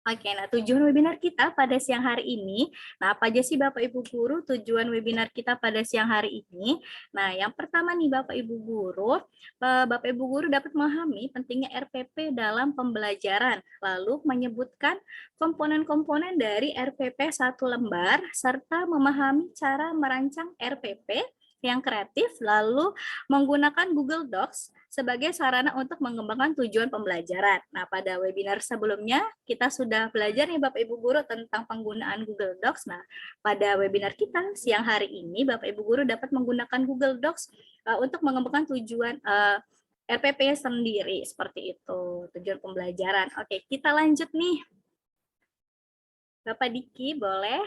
Oke, nah tujuan webinar kita pada siang hari ini, nah apa aja sih Bapak Ibu Guru tujuan webinar kita pada siang hari ini? Nah yang pertama nih Bapak Ibu Guru, Bapak Ibu Guru dapat memahami pentingnya RPP dalam pembelajaran, lalu menyebutkan komponen-komponen dari RPP satu lembar, serta memahami cara merancang RPP yang kreatif, lalu menggunakan Google Docs sebagai sarana untuk mengembangkan tujuan pembelajaran. Nah, pada webinar sebelumnya kita sudah belajar nih Bapak Ibu Guru tentang penggunaan Google Docs. Nah, pada webinar kita siang hari ini Bapak Ibu Guru dapat menggunakan Google Docs untuk mengembangkan tujuan RPP sendiri seperti itu, tujuan pembelajaran. Oke, kita lanjut nih. Bapak Diki, boleh?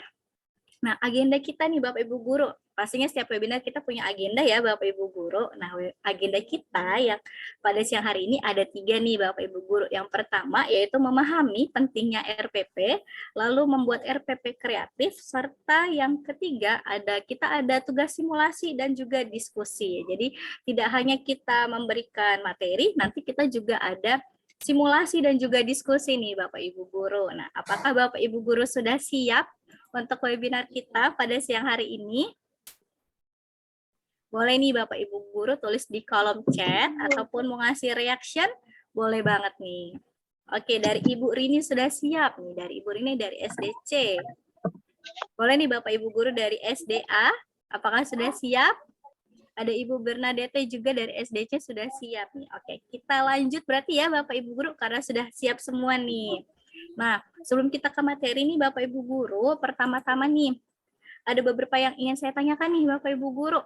Nah, agenda kita nih Bapak Ibu Guru. Pastinya setiap webinar kita punya agenda ya Bapak Ibu Guru. Nah, agenda kita yang pada siang hari ini ada 3 nih Bapak Ibu Guru. Yang pertama yaitu memahami pentingnya RPP, lalu membuat RPP kreatif, serta yang ketiga kita ada tugas simulasi dan juga diskusi. Jadi tidak hanya kita memberikan materi, nanti kita juga ada simulasi dan juga diskusi nih Bapak Ibu Guru. Nah, apakah Bapak Ibu Guru sudah siap untuk webinar kita pada siang hari ini? Boleh nih Bapak Ibu Guru tulis di kolom chat ataupun mau ngasih reaction, boleh banget nih. Oke, dari Ibu Rini sudah siap nih, dari Ibu Rini dari SDC. Boleh nih Bapak Ibu Guru dari SDA, apakah sudah siap? Ada Ibu Bernadette juga dari SDC sudah siap nih. Oke, kita lanjut berarti ya Bapak Ibu Guru karena sudah siap semua nih. Nah, sebelum kita ke materi nih Bapak Ibu Guru, pertama-tama nih ada beberapa yang ingin saya tanyakan nih Bapak Ibu Guru.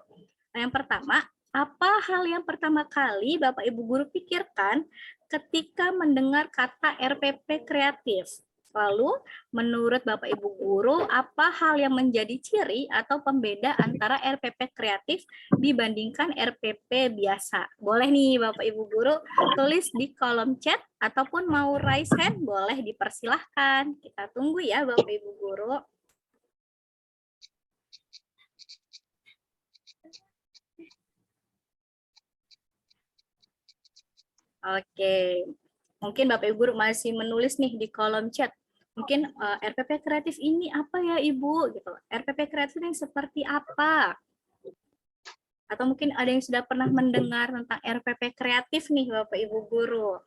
Nah, yang pertama, apa hal yang pertama kali Bapak Ibu Guru pikirkan ketika mendengar kata RPP kreatif? Lalu, menurut Bapak Ibu Guru, apa hal yang menjadi ciri atau pembeda antara RPP kreatif dibandingkan RPP biasa? Boleh nih Bapak Ibu Guru tulis di kolom chat ataupun mau raise hand, boleh dipersilahkan. Kita tunggu ya Bapak Ibu Guru. Oke, mungkin Bapak Ibu Guru masih menulis nih di kolom chat. Mungkin RPP kreatif ini apa ya Ibu? Gitu. RPP kreatif ini seperti apa? Atau mungkin ada yang sudah pernah mendengar tentang RPP kreatif nih Bapak Ibu Guru.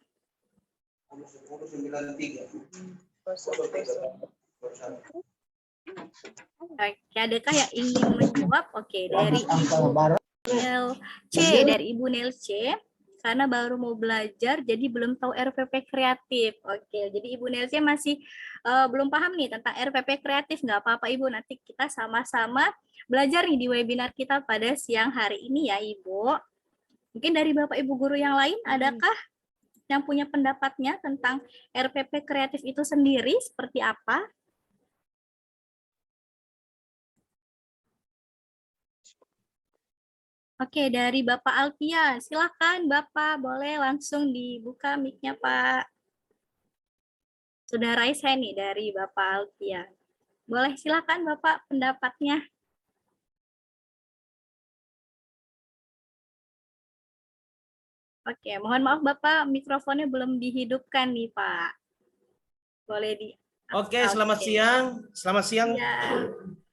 Oke, adakah yang ingin menjawab? Oke, dari Ibu Nel C. Karena baru mau belajar, jadi belum tahu RPP kreatif. Oke, jadi Ibu Nelsia masih belum paham nih tentang RPP kreatif. Nggak apa-apa Ibu, nanti kita sama-sama belajar nih di webinar kita pada siang hari ini ya Ibu. Mungkin dari Bapak Ibu Guru yang lain, adakah yang punya pendapatnya tentang RPP kreatif itu sendiri seperti apa? Oke, dari Bapak Alfian, silakan Bapak, boleh langsung dibuka mic-nya Pak. Sudah raise hand nih dari Bapak Alfian. Boleh silakan Bapak pendapatnya. Oke, mohon maaf Bapak, mikrofonnya belum dihidupkan nih Pak. Boleh di. Oke, selamat siang. Selamat siang.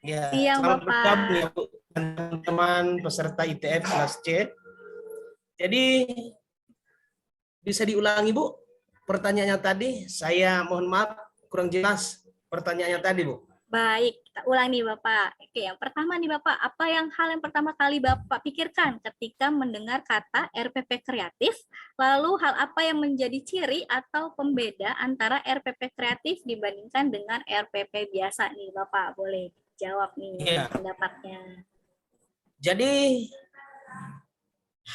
Ya. Siang selamat bergabung ya Bu, teman-teman peserta ITF kelas C. Jadi bisa diulangi Bu pertanyaannya tadi? Saya mohon maaf kurang jelas pertanyaannya tadi Bu. Baik, kita ulang nih Bapak. Oke, yang pertama nih Bapak, apa hal yang pertama kali Bapak pikirkan ketika mendengar kata RPP kreatif? Lalu hal apa yang menjadi ciri atau pembeda antara RPP kreatif dibandingkan dengan RPP biasa nih Bapak? Boleh jawab nih pendapatnya. Jadi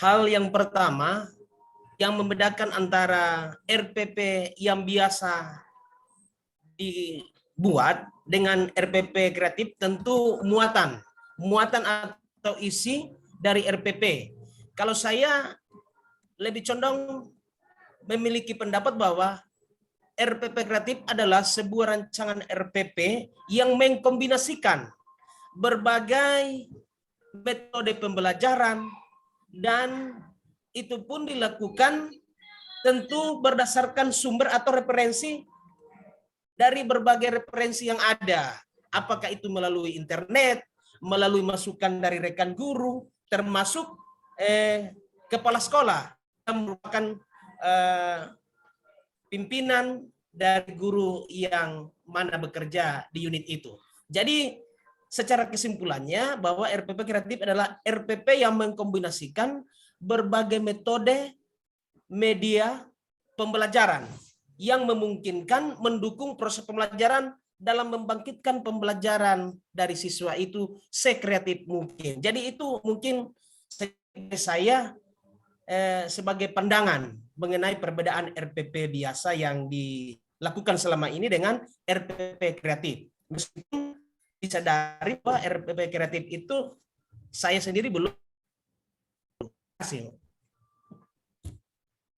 hal yang pertama yang membedakan antara RPP yang biasa dibuat dengan RPP kreatif tentu muatan atau isi dari RPP. Kalau saya lebih condong memiliki pendapat bahwa RPP kreatif adalah sebuah rancangan RPP yang mengkombinasikan berbagai metode pembelajaran dan itu pun dilakukan tentu berdasarkan sumber atau referensi dari berbagai referensi yang ada. Apakah itu melalui internet, melalui masukan dari rekan guru, termasuk kepala sekolah yang merupakan pimpinan dari guru yang mana bekerja di unit itu. Jadi secara kesimpulannya bahwa RPP kreatif adalah RPP yang mengkombinasikan berbagai metode media pembelajaran yang memungkinkan mendukung proses pembelajaran dalam membangkitkan pembelajaran dari siswa itu sekreatif mungkin. Jadi itu mungkin saya sebagai pandangan mengenai perbedaan RPP biasa yang dilakukan selama ini dengan RPP kreatif. Meskipun disadari bahwa RPP kreatif itu saya sendiri belum hasil.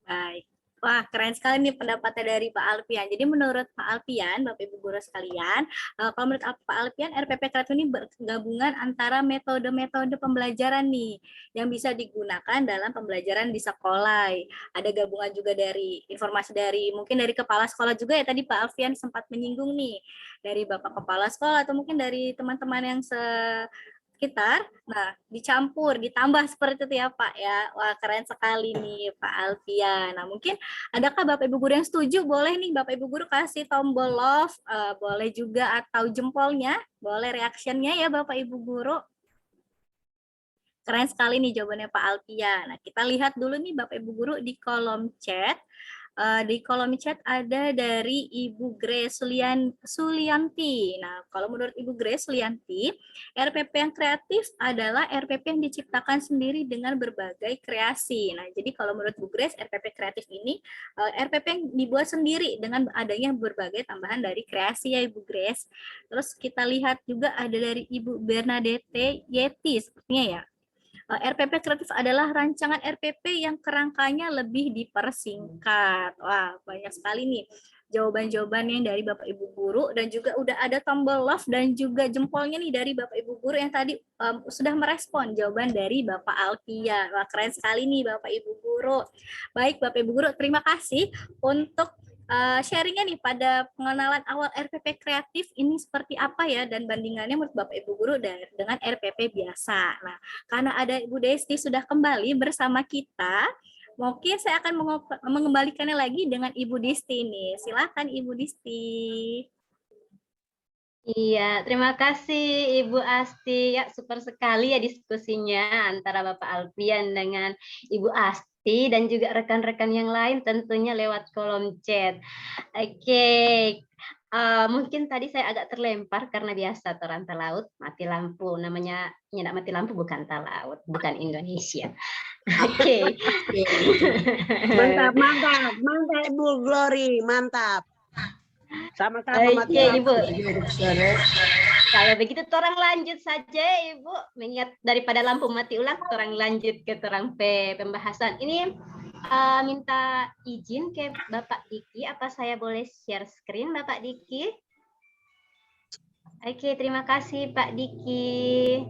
Baik. Wah, keren sekali nih pendapatnya dari Pak Alfian. Jadi menurut Pak Alfian, Bapak Ibu guru sekalian, kalau menurut Pak Alfian, RPP kreatif ini bergabungan antara metode-metode pembelajaran nih yang bisa digunakan dalam pembelajaran di sekolah. Ada gabungan juga dari informasi dari mungkin dari kepala sekolah juga ya, tadi Pak Alfian sempat menyinggung nih, dari Bapak kepala sekolah atau mungkin dari teman-teman yang sekitar, nah dicampur, ditambah seperti itu ya Pak ya. Wah keren sekali nih Pak Alfian. Nah mungkin adakah Bapak Ibu guru yang setuju? Boleh nih Bapak Ibu guru kasih tombol love, boleh juga atau jempolnya, boleh reactionnya ya Bapak Ibu guru. Keren sekali nih jawabannya Pak Alfian. Nah kita lihat dulu nih Bapak Ibu guru di kolom chat. Di kolom chat ada dari Ibu Grace Sulianti. Nah, kalau menurut Ibu Grace Sulianti, RPP yang kreatif adalah RPP yang diciptakan sendiri dengan berbagai kreasi. Nah, jadi kalau menurut Ibu Grace, RPP kreatif ini RPP yang dibuat sendiri dengan adanya berbagai tambahan dari kreasi ya Ibu Grace. Terus kita lihat juga ada dari Ibu Bernadette Yeti, sepertinya ya. RPP kreatif adalah rancangan RPP yang kerangkanya lebih dipersingkat. Wah, banyak sekali nih jawaban-jawabannya dari Bapak Ibu guru, dan juga udah ada tombol love dan juga jempolnya nih dari Bapak Ibu guru yang tadi sudah merespon jawaban dari Bapak Alfian. Wah, keren sekali nih Bapak Ibu guru. Baik Bapak Ibu guru, terima kasih untuk sharingnya nih pada pengenalan awal RPP kreatif ini seperti apa ya, dan bandingannya menurut Bapak Ibu guru dengan RPP biasa. Nah, karena ada Ibu Desti sudah kembali bersama kita, mungkin saya akan mengembalikannya lagi dengan Ibu Desti nih. Silakan Ibu Desti. Iya, terima kasih Ibu Asti. Ya, super sekali ya diskusinya antara Bapak Alfian dengan Ibu Asti dan juga rekan-rekan yang lain tentunya lewat kolom chat. Oke, mungkin tadi saya agak terlempar karena biasa terantau laut, mati lampu. Namanya nyedak mati lampu bukan talaut, bukan Indonesia. Oke. Mantap, mantap, mantap Ibu Glory, mantap. Sama-sama Oke, Ibu. Kalau begitu orang lanjut saja Ibu, mengingat daripada lampu mati ulang, orang lanjut ke orang pembahasan. Ini minta izin ke Bapak Diki, apa saya boleh share screen Bapak Diki? Oke, terima kasih Pak Diki.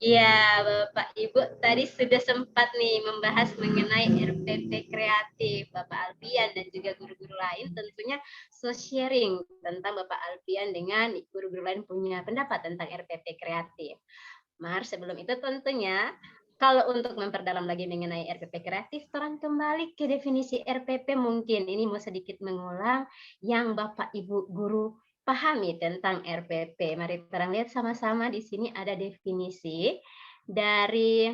Iya, Bapak Ibu tadi sudah sempat nih membahas mengenai RPP kreatif. Bapak Alfian dan juga guru-guru lain tentunya sharing tentang Bapak Alfian dengan guru-guru lain punya pendapat tentang RPP kreatif. Mar, sebelum itu tentunya kalau untuk memperdalam lagi mengenai RPP kreatif, terang kembali ke definisi RPP mungkin. Ini mau sedikit mengulang yang Bapak Ibu guru pahami tentang RPP. Mari kita lihat sama-sama di sini ada definisi dari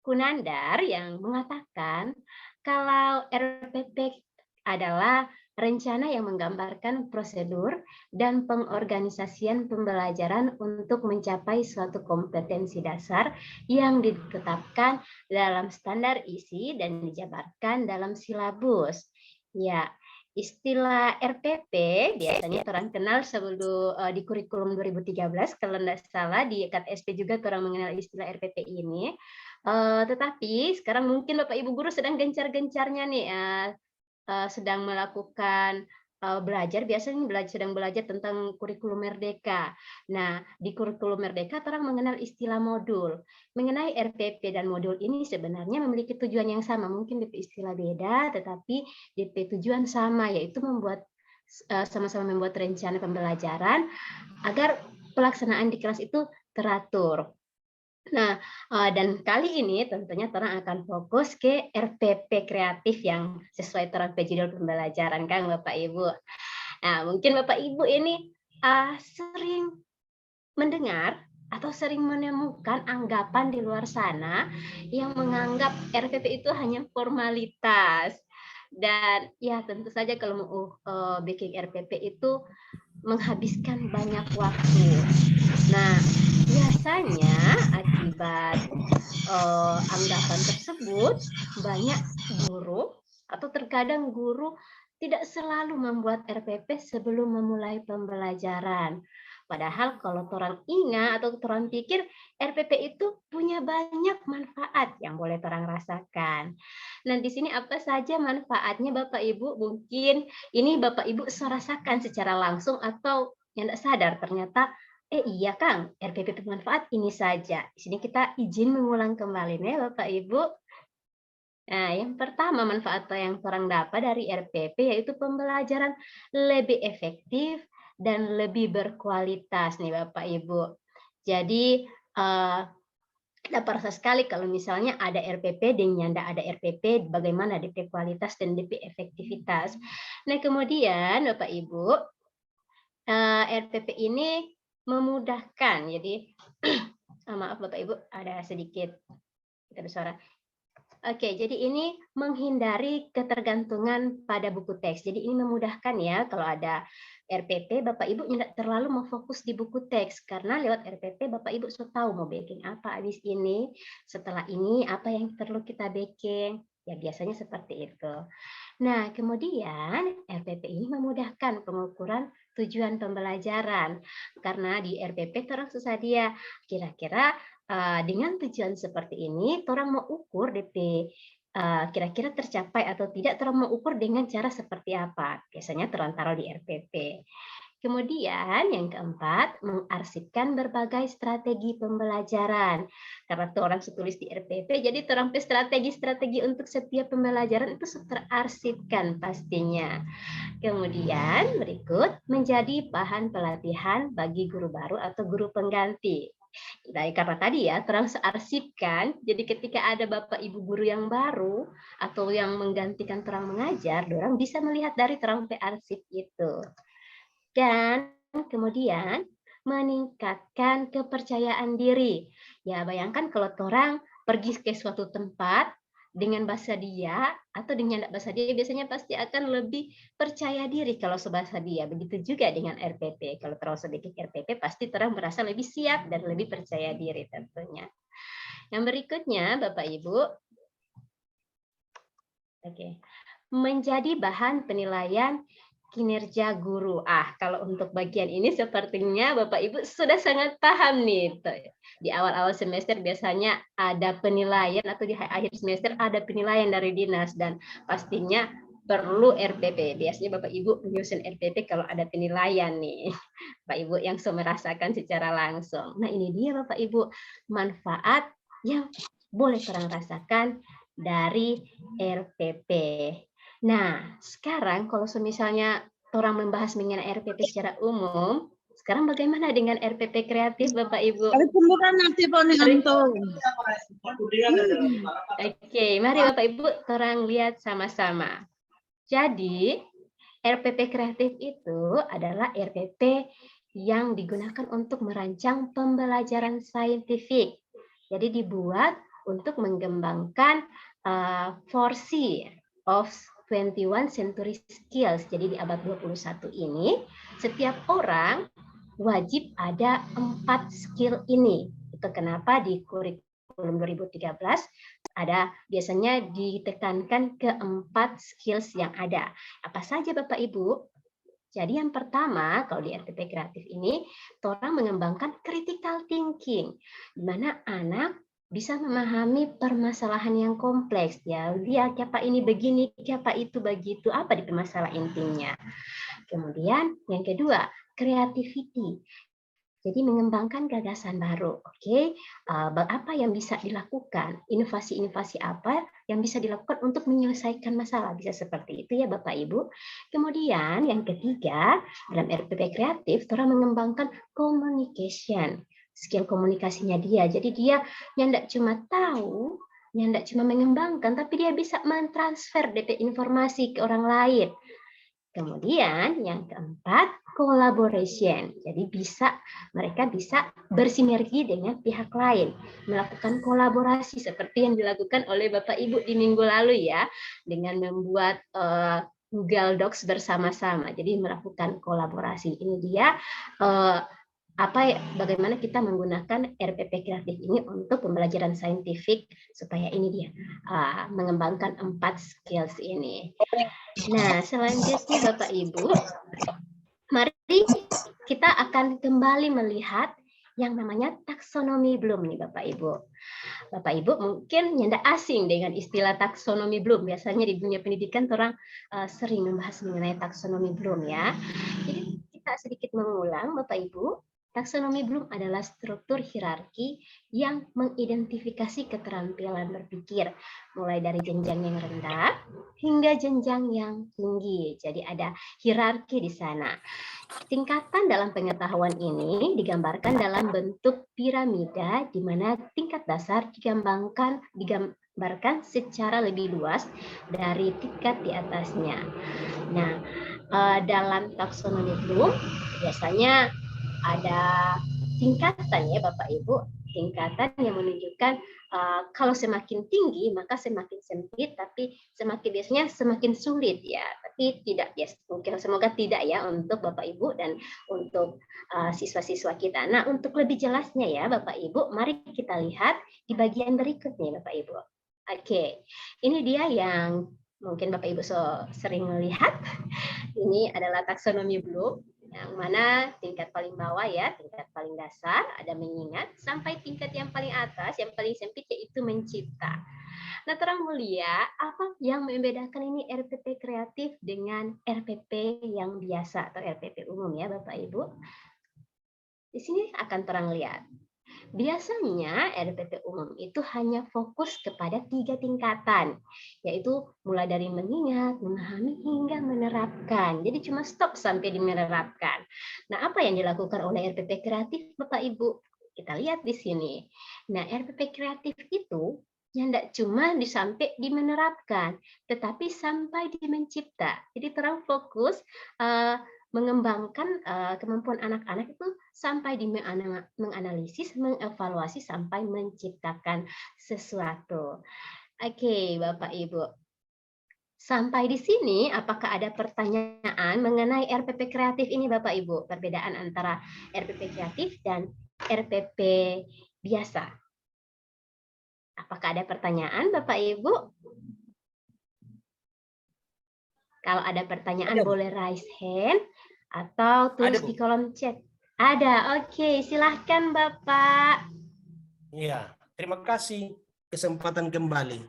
Kunandar yang mengatakan kalau RPP adalah rencana yang menggambarkan prosedur dan pengorganisasian pembelajaran untuk mencapai suatu kompetensi dasar yang ditetapkan dalam standar isi dan dijabarkan dalam silabus. Ya, istilah RPP biasanya orang kenal sebelum di kurikulum 2013, kalau tidak salah di KTSP juga orang mengenal istilah RPP ini. Tetapi sekarang mungkin Bapak Ibu guru sedang gencar-gencarnya nih, sedang melakukan belajar biasanya sedang belajar tentang kurikulum Merdeka. Nah, di kurikulum Merdeka orang mengenal istilah modul. Mengenai RPP dan modul ini sebenarnya memiliki tujuan yang sama. Mungkin DP istilah beda, tetapi DP tujuan sama, yaitu sama-sama membuat rencana pembelajaran agar pelaksanaan di kelas itu teratur. Nah, dan kali ini tentunya Torang akan fokus ke RPP kreatif yang sesuai Torang judul pembelajaran, kan Bapak Ibu. Nah, mungkin Bapak Ibu ini sering mendengar atau sering menemukan anggapan di luar sana yang menganggap RPP itu hanya formalitas. Dan ya tentu saja kalau mau bikin RPP itu menghabiskan banyak waktu. Nah, biasanya akibat anggapan tersebut, banyak guru atau terkadang guru tidak selalu membuat RPP sebelum memulai pembelajaran. Padahal kalau orang ingat atau orang pikir RPP itu punya banyak manfaat yang boleh orang rasakan. Nah, di sini apa saja manfaatnya Bapak Ibu? Mungkin ini Bapak Ibu rasakan secara langsung atau yang tidak sadar ternyata iya Kang, RPP bermanfaat ini saja. Di sini kita izin mengulang kembali nih Bapak Ibu. Nah, yang pertama manfaat yang orang dapat dari RPP yaitu pembelajaran lebih efektif dan lebih berkualitas nih Bapak Ibu. Jadi dapat rasa sekali kalau misalnya ada RPP dengan tidak ada RPP, bagaimana DP kualitas dan DP efektivitas. Nah, kemudian Bapak Ibu, RPP ini memudahkan. Jadi maaf Bapak Ibu, ada sedikit kita bersuara. Oke, jadi ini menghindari ketergantungan pada buku teks. Jadi ini memudahkan ya kalau ada RPP, Bapak Ibu tidak terlalu memfokus di buku teks karena lewat RPP Bapak Ibu sudah tahu mau baking apa habis ini, setelah ini apa yang perlu kita baking. Ya biasanya seperti itu. Nah, kemudian RPP ini memudahkan pengukuran tujuan pembelajaran karena di RPP terus susah dia kira-kira dengan tujuan seperti ini, orang mau ukur DP kira-kira tercapai atau tidak, orang mau ukur dengan cara seperti apa. Biasanya orang taruh di RPP. Kemudian yang keempat, mengarsipkan berbagai strategi pembelajaran. Karena orang tulis di RPP, jadi orang strategi-strategi untuk setiap pembelajaran itu terarsipkan pastinya. Kemudian berikut, menjadi bahan pelatihan bagi guru baru atau guru pengganti. Nah, karena tadi ya, terang searsipkan, jadi ketika ada Bapak Ibu guru yang baru atau yang menggantikan terang mengajar, orang bisa melihat dari terang arsip itu. Dan kemudian meningkatkan kepercayaan diri. Ya, bayangkan kalau orang pergi ke suatu tempat dengan bahasa dia atau dengan bahasa dia biasanya pasti akan lebih percaya diri kalau sebahasa dia. Begitu juga dengan RPP. Kalau terus sedikit RPP pasti orang merasa lebih siap dan lebih percaya diri tentunya. Yang berikutnya Bapak Ibu, menjadi bahan penilaian kinerja guru. Kalau untuk bagian ini sepertinya Bapak Ibu sudah sangat paham nih. Di awal-awal semester biasanya ada penilaian atau di akhir semester ada penilaian dari dinas dan pastinya perlu RPP. Biasanya Bapak Ibu menyusun RPP kalau ada penilaian nih. Bapak Ibu yang sudah merasakan secara langsung. Nah, ini dia Bapak Ibu manfaat yang boleh orang rasakan dari RPP. Nah, sekarang kalau misalnya orang membahas mengenai RPP secara umum, sekarang bagaimana dengan RPP kreatif, Bapak Ibu? Oke, mari Bapak Ibu orang lihat sama-sama. Jadi, RPP kreatif itu adalah RPP yang digunakan untuk merancang pembelajaran saintifik. Jadi dibuat untuk mengembangkan 4C of 21 century skills. Jadi di abad 21 ini, setiap orang wajib ada 4 skill ini. Itu kenapa di kurikulum 2013 ada biasanya ditekankan ke 4 skills yang ada. Apa saja Bapak Ibu? Jadi yang pertama, kalau di RPP kreatif ini, orang mengembangkan critical thinking, di mana anak bisa memahami permasalahan yang kompleks ya. Dia siapa ini begini, siapa itu begitu, apa di masalah intinya. Kemudian yang kedua, creativity. Jadi mengembangkan gagasan baru, oke? Apa yang bisa dilakukan? Inovasi-inovasi apa yang bisa dilakukan untuk menyelesaikan masalah? Bisa seperti itu ya Bapak Ibu. Kemudian yang ketiga, dalam RPP kreatif, orang mengembangkan communication, skill komunikasinya dia. Jadi dia yang tidak cuma tahu, yang tidak cuma mengembangkan, tapi dia bisa mentransfer DP informasi ke orang lain. Kemudian yang keempat, collaboration. Jadi mereka bisa bersinergi dengan pihak lain, melakukan kolaborasi seperti yang dilakukan oleh Bapak Ibu di minggu lalu ya, dengan membuat Google Docs bersama-sama. Jadi melakukan kolaborasi. Ini dia bagaimana kita menggunakan RPP kreatif ini untuk pembelajaran saintifik supaya ini dia mengembangkan 4 skills ini. Nah, selanjutnya Bapak Ibu, mari kita akan kembali melihat yang namanya taksonomi Bloom nih Bapak Ibu. Bapak Ibu mungkin tidak asing dengan istilah taksonomi Bloom. Biasanya di dunia pendidikan orang sering membahas mengenai taksonomi Bloom ya. Jadi kita sedikit mengulang Bapak Ibu. Taksonomi Bloom adalah struktur hierarki yang mengidentifikasi keterampilan berpikir, mulai dari jenjang yang rendah hingga jenjang yang tinggi. Jadi ada hierarki di sana. Tingkatan dalam pengetahuan ini digambarkan dalam bentuk piramida, di mana tingkat dasar digambarkan secara lebih luas dari tingkat di atasnya. Nah, dalam taksonomi Bloom biasanya ada tingkatan ya Bapak Ibu, tingkatan yang menunjukkan kalau semakin tinggi maka semakin sempit, tapi biasanya semakin sulit ya. Tapi tidak ya, mungkin semoga tidak ya untuk Bapak Ibu dan untuk siswa-siswa kita. Nah, untuk lebih jelasnya ya Bapak Ibu, mari kita lihat di bagian berikutnya Bapak Ibu. Oke, ini dia yang mungkin Bapak Ibu sering melihat. Ini adalah taksonomi Bloom, yang mana tingkat paling bawah ya, tingkat paling dasar ada mengingat, sampai tingkat yang paling atas, yang paling sempit yaitu mencipta. Nah, terang mulia, apa yang membedakan ini RPP kreatif dengan RPP yang biasa atau RPP umum ya Bapak Ibu? Di sini akan terang lihat. Biasanya RPP umum itu hanya fokus kepada 3 tingkatan, yaitu mulai dari mengingat, memahami, hingga menerapkan. Jadi cuma stop sampai di menerapkan. Nah, apa yang dilakukan oleh RPP kreatif, Bapak Ibu? Kita lihat di sini. Nah, RPP kreatif itu yang tidak cuma sampai di menerapkan, tetapi sampai di mencipta. Jadi terang fokus mengembangkan kemampuan anak-anak itu sampai di menganalisis, mengevaluasi, sampai menciptakan sesuatu. Oke, Bapak Ibu. Sampai di sini, apakah ada pertanyaan mengenai RPP kreatif ini, Bapak Ibu? Perbedaan antara RPP kreatif dan RPP biasa. Apakah ada pertanyaan, Bapak Ibu? Kalau ada pertanyaan boleh raise hand atau tulis di kolom chat. Ada, oke. Silahkan Bapak. Iya, terima kasih kesempatan kembali.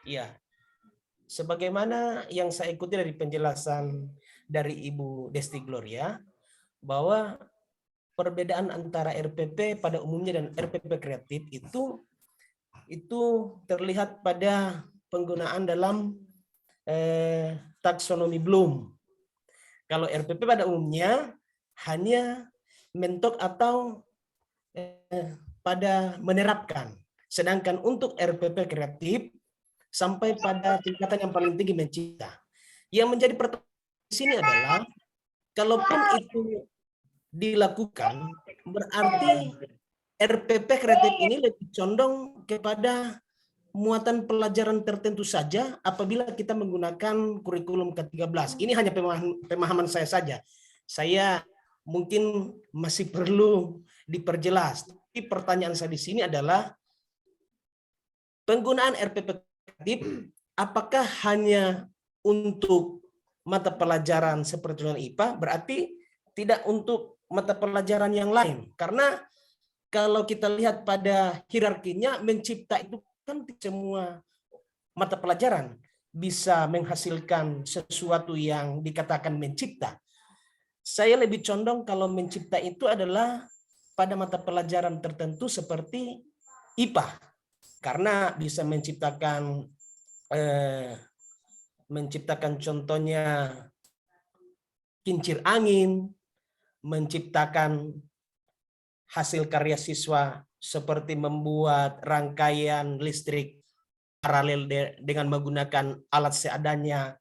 Iya, sebagaimana yang saya ikuti dari penjelasan dari Ibu Desti Gloria, bahwa perbedaan antara RPP pada umumnya dan RPP kreatif itu terlihat pada penggunaan dalam taksonomi Bloom. Kalau RPP pada umumnya hanya mentok atau pada menerapkan. Sedangkan untuk RPP kreatif sampai pada tingkatan yang paling tinggi mencipta. Yang menjadi pertanyaan di sini adalah, kalaupun itu dilakukan, berarti RPP kreatif ini lebih condong kepada muatan pelajaran tertentu saja apabila kita menggunakan kurikulum ke-13. Ini hanya pemahaman saya saja. Saya mungkin masih perlu diperjelas. Tapi pertanyaan saya di sini adalah, penggunaan RPP kreatif apakah hanya untuk mata pelajaran seperti IPA, berarti tidak untuk mata pelajaran yang lain. Karena kalau kita lihat pada hierarkinya, mencipta itu kan semua mata pelajaran bisa menghasilkan sesuatu yang dikatakan mencipta. Saya lebih condong kalau mencipta itu adalah pada mata pelajaran tertentu seperti IPA, karena bisa menciptakan contohnya kincir angin, menciptakan hasil karya siswa seperti membuat rangkaian listrik paralel dengan menggunakan alat seadanya,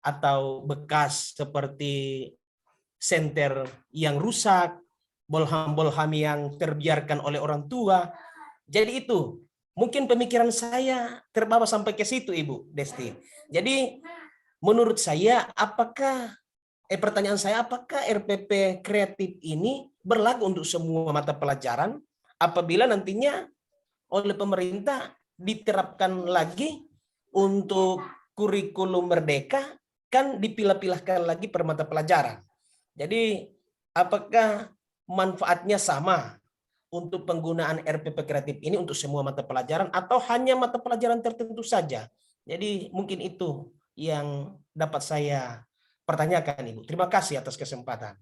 atau bekas seperti senter yang rusak, bolham-bolham yang terbiarkan oleh orang tua. Jadi itu mungkin pemikiran saya terbawa sampai ke situ, Ibu Desti. Jadi menurut saya, pertanyaan saya, apakah RPP kreatif ini berlaku untuk semua mata pelajaran apabila nantinya oleh pemerintah diterapkan lagi untuk kurikulum merdeka, kan dipilah-pilahkan lagi per mata pelajaran. Jadi apakah manfaatnya sama untuk penggunaan RPP kreatif ini untuk semua mata pelajaran atau hanya mata pelajaran tertentu saja? Jadi mungkin itu yang dapat saya pertanyakan, Ibu. Terima kasih atas kesempatan.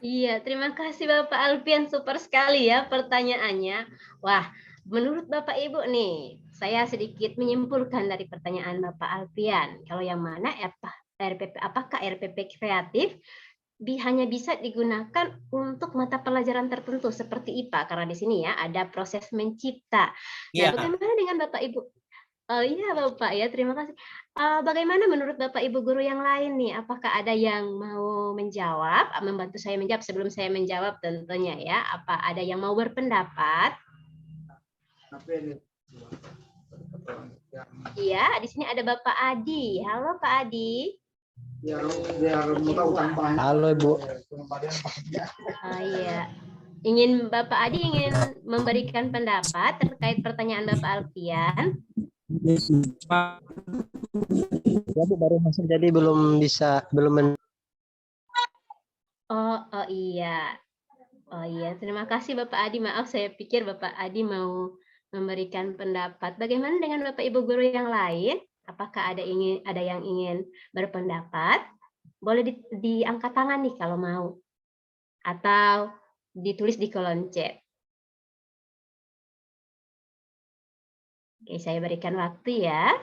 Iya, terima kasih Bapak Alfian, super sekali ya pertanyaannya. Wah, menurut Bapak Ibu nih, saya sedikit menyimpulkan dari pertanyaan Bapak Alfian. Kalau yang mana RPP, apakah RPP kreatif hanya bisa digunakan untuk mata pelajaran tertentu seperti IPA, karena di sini ya ada proses mencipta. Nah, Ya. bagaimana dengan Bapak Ibu? Oh iya Bapak ya, terima kasih. Bagaimana menurut Bapak Ibu guru yang lain nih? Apakah ada yang mau menjawab, membantu saya menjawab sebelum saya menjawab tentunya ya? Apa ada yang mau berpendapat? Iya, di sini ada Bapak Adi. Halo Pak Adi. Halo Ibu. Oh iya. Bapak Adi ingin memberikan pendapat terkait pertanyaan Bapak Alfian. Ya Bu, baru masuk jadi belum. Oh iya. Oh iya, terima kasih Bapak Adi. Maaf, saya pikir Bapak Adi mau memberikan pendapat. Bagaimana dengan Bapak Ibu guru yang lain? Apakah ada yang ingin berpendapat? Boleh diangkat tangan nih kalau mau. Atau ditulis di kolom chat. Oke, saya berikan waktu ya.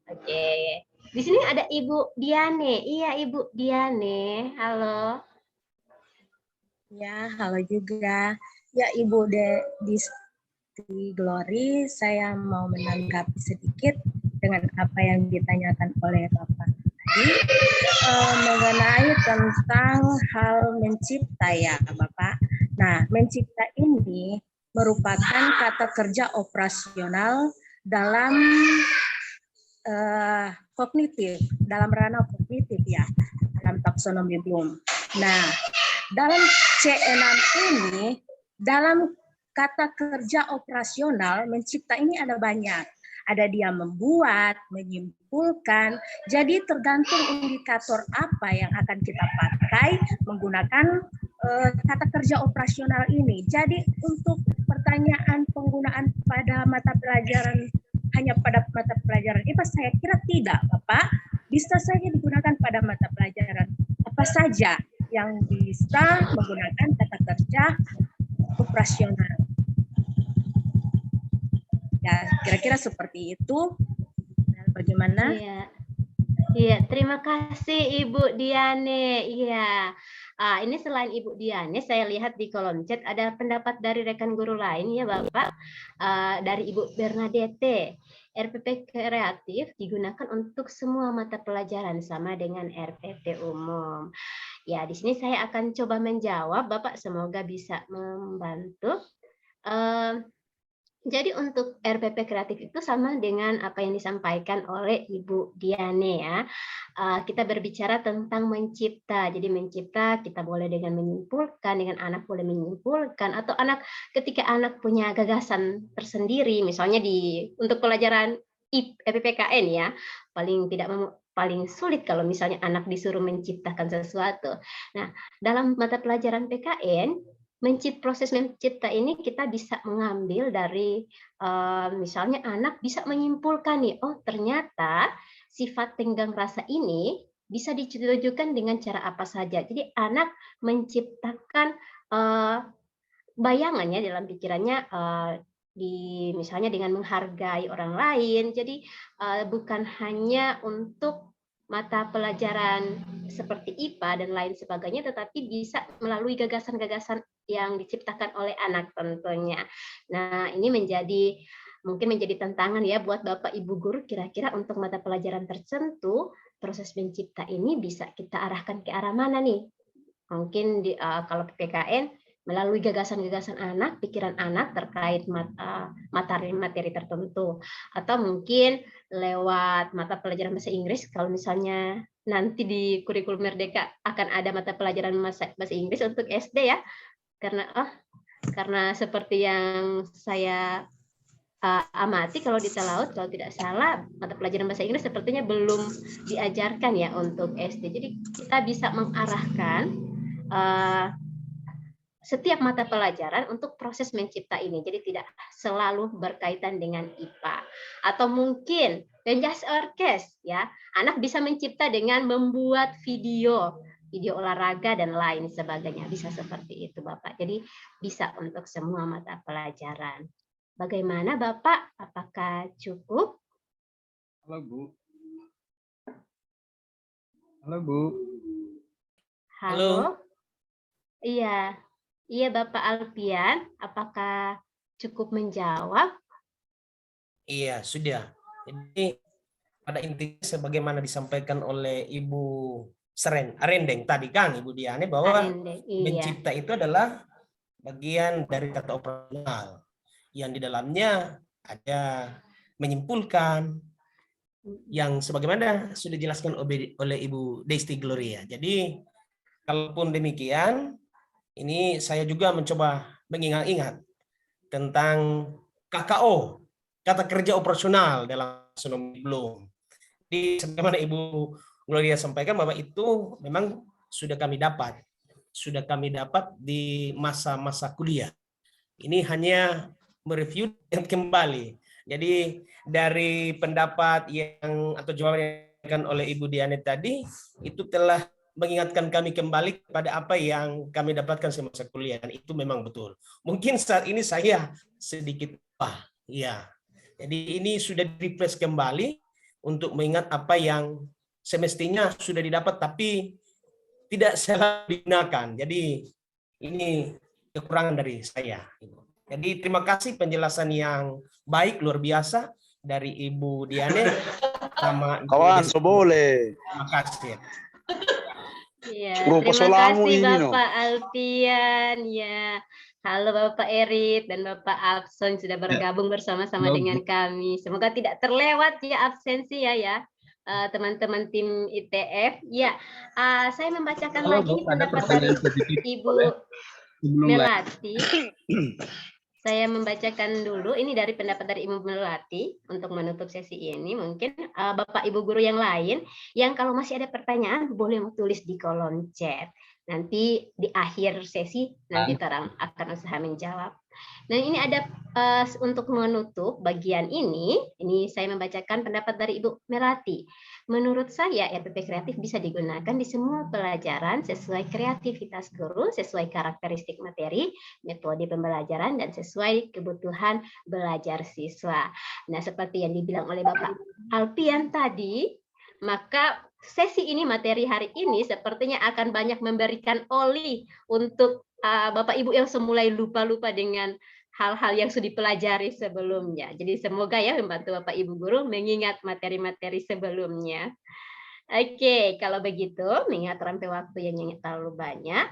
Oke. Di sini ada Ibu Diane. Iya, Ibu Diane. Halo. Ya, halo juga. Ya, Ibu Desti Glory, saya mau menanggapi sedikit dengan apa yang ditanyakan oleh Bapak tadi mengenai tentang hal mencipta ya, Bapak. Nah, mencipta ini merupakan kata kerja operasional dalam kognitif, dalam ranah kognitif ya, dalam taksonomi Bloom. Nah, dalam C6 ini, dalam kata kerja operasional, mencipta ini ada banyak. Ada dia membuat, menyimpulkan, jadi tergantung indikator apa yang akan kita pakai menggunakan kata kerja operasional ini. Jadi untuk pertanyaan penggunaan pada mata pelajaran, hanya pada mata pelajaran IPA, saya kira tidak, Bapak. Bisa saja digunakan pada mata pelajaran apa saja yang bisa menggunakan kata kerja operasional. Ya, kira-kira seperti itu. Bagaimana? Iya, terima kasih Ibu Diane. Iya. Ini selain Ibu Diane, saya lihat di kolom chat ada pendapat dari rekan guru lain ya Bapak. Dari Ibu Bernadette. RPP kreatif digunakan untuk semua mata pelajaran sama dengan RPP umum. Ya, di sini saya akan coba menjawab, Bapak semoga bisa membantu. Jadi untuk RPP kreatif itu sama dengan apa yang disampaikan oleh Ibu Diane ya. Kita berbicara tentang mencipta. Jadi mencipta kita boleh dengan menyimpulkan, dengan anak boleh menyimpulkan, atau ketika anak punya gagasan tersendiri, misalnya untuk pelajaran RPPKN ya, paling sulit kalau misalnya anak disuruh menciptakan sesuatu. Nah, dalam mata pelajaran PKN, proses mencipta ini kita bisa mengambil dari misalnya anak bisa menyimpulkan nih, oh ternyata sifat tenggang rasa ini bisa ditunjukkan dengan cara apa saja. Jadi anak menciptakan bayangannya dalam pikirannya misalnya dengan menghargai orang lain. Jadi bukan hanya untuk mata pelajaran seperti IPA dan lain sebagainya, tetapi bisa melalui gagasan-gagasan yang diciptakan oleh anak tentunya. Nah, ini mungkin menjadi tantangan ya buat Bapak Ibu guru, kira-kira untuk mata pelajaran tertentu proses mencipta ini bisa kita arahkan ke arah mana nih? Mungkin kalau PPKN melalui gagasan-gagasan anak, pikiran anak terkait materi tertentu, atau mungkin lewat mata pelajaran bahasa Inggris. Kalau misalnya nanti di kurikulum Merdeka akan ada mata pelajaran bahasa Inggris untuk SD ya, karena seperti yang saya amati kalau di Talaut, kalau tidak salah mata pelajaran bahasa Inggris sepertinya belum diajarkan ya untuk SD. Jadi kita bisa mengarahkan setiap mata pelajaran untuk proses mencipta ini. Jadi tidak selalu berkaitan dengan IPA. Atau mungkin Just Orkes ya, anak bisa mencipta dengan membuat video olahraga dan lain sebagainya. Bisa seperti itu Bapak. Jadi bisa untuk semua mata pelajaran. Bagaimana Bapak? Apakah cukup? Halo Bu. Halo Bu. Halo. Iya. Iya Bapak Alfian, apakah cukup menjawab? Iya, sudah. Jadi pada intinya sebagaimana disampaikan oleh Ibu Arendeng tadi kan, Ibu Diane, bahwa mencipta itu adalah bagian dari kata operasional yang di dalamnya ada menyimpulkan yang sebagaimana sudah dijelaskan oleh Ibu Desti Gloria. Jadi kalaupun demikian, ini saya juga mencoba mengingat-ingat tentang KKO, kata kerja operasional dalam taksonomi Bloom. Di sebagaimana Ibu Gloria sampaikan bahwa itu memang sudah kami dapat di masa-masa kuliah. Ini hanya mereview kembali. Jadi dari pendapat atau jawaban yang diberikan oleh Ibu Diane tadi itu telah mengingatkan kami kembali kepada apa yang kami dapatkan semasa kuliah, dan itu memang betul. Mungkin saat ini saya sedikit ya. Jadi ini sudah di-refresh kembali untuk mengingat apa yang semestinya sudah didapat tapi tidak selalu digunakan. Jadi ini kekurangan dari saya. Jadi terima kasih penjelasan yang baik, luar biasa dari Ibu Diane sama Ibu Kawan, Desi. so boleh. Terima kasih. Ya, terima kasih Bapak Alfian. Ya, halo Bapak Erit dan Bapak Akson sudah bergabung bersama-sama dengan kami. Semoga tidak terlewat ya absensi ya. Teman-teman tim ITF. Ya, saya membacakan lagi pendapat dari Ibu Melati. Saya membacakan dulu, ini dari pendapat dari Ibu Melati untuk menutup sesi ini. Mungkin Bapak Ibu guru yang lain, yang kalau masih ada pertanyaan, boleh tulis di kolom chat. Nanti di akhir sesi, nanti Terang akan usaha menjawab. Nah ini ada untuk menutup bagian ini saya membacakan pendapat dari Ibu Melati. Menurut saya, RPP kreatif bisa digunakan di semua pelajaran sesuai kreativitas guru, sesuai karakteristik materi, metode pembelajaran, dan sesuai kebutuhan belajar siswa. Nah, seperti yang dibilang oleh Bapak Alfian tadi, maka sesi ini, materi hari ini, sepertinya akan banyak memberikan oli untuk Bapak Ibu yang semulai lupa-lupa dengan hal-hal yang sudah dipelajari sebelumnya. Jadi semoga ya membantu Bapak Ibu guru mengingat materi-materi sebelumnya. Oke, kalau begitu, mengingat rampai waktu yang terlalu banyak,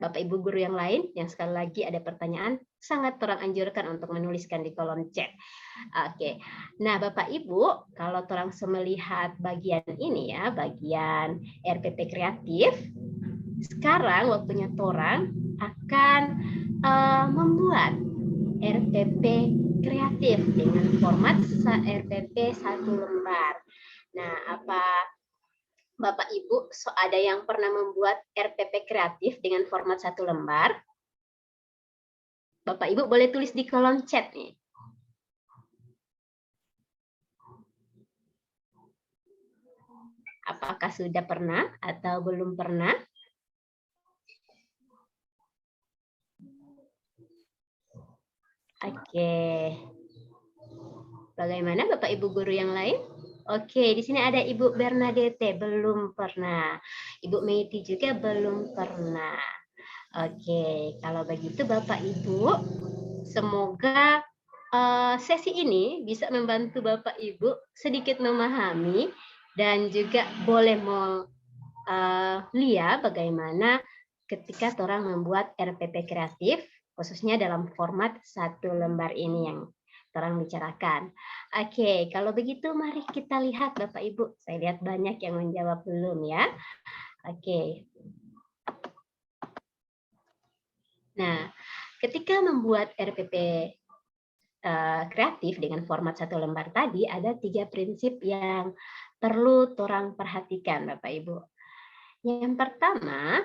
Bapak Ibu guru yang lain yang sekali lagi ada pertanyaan, sangat Torang anjurkan untuk menuliskan di kolom chat. Oke. Nah, Bapak Ibu, kalau Torang melihat bagian ini ya, bagian RPP kreatif, sekarang waktunya Torang akan membuat RPP kreatif dengan format RPP 1 lembar. Nah, apa Bapak Ibu, ada yang pernah membuat RPP kreatif dengan format 1 lembar? Bapak Ibu boleh tulis di kolom chat nih. Apakah sudah pernah atau belum pernah? Oke. Bagaimana Bapak Ibu guru yang lain? Oke, di sini ada Ibu Bernadette, belum pernah. Ibu Meiti juga belum pernah. Oke, kalau begitu Bapak Ibu, semoga sesi ini bisa membantu Bapak Ibu sedikit memahami dan juga boleh lihat bagaimana ketika orang membuat RPP kreatif, khususnya dalam format 1 lembar ini yang orang bicarakan. Oke, kalau begitu mari kita lihat Bapak Ibu. Saya lihat banyak yang menjawab belum ya. Oke. Nah, ketika membuat RPP kreatif dengan format 1 lembar tadi, ada 3 prinsip yang perlu orang perhatikan Bapak Ibu. Yang pertama,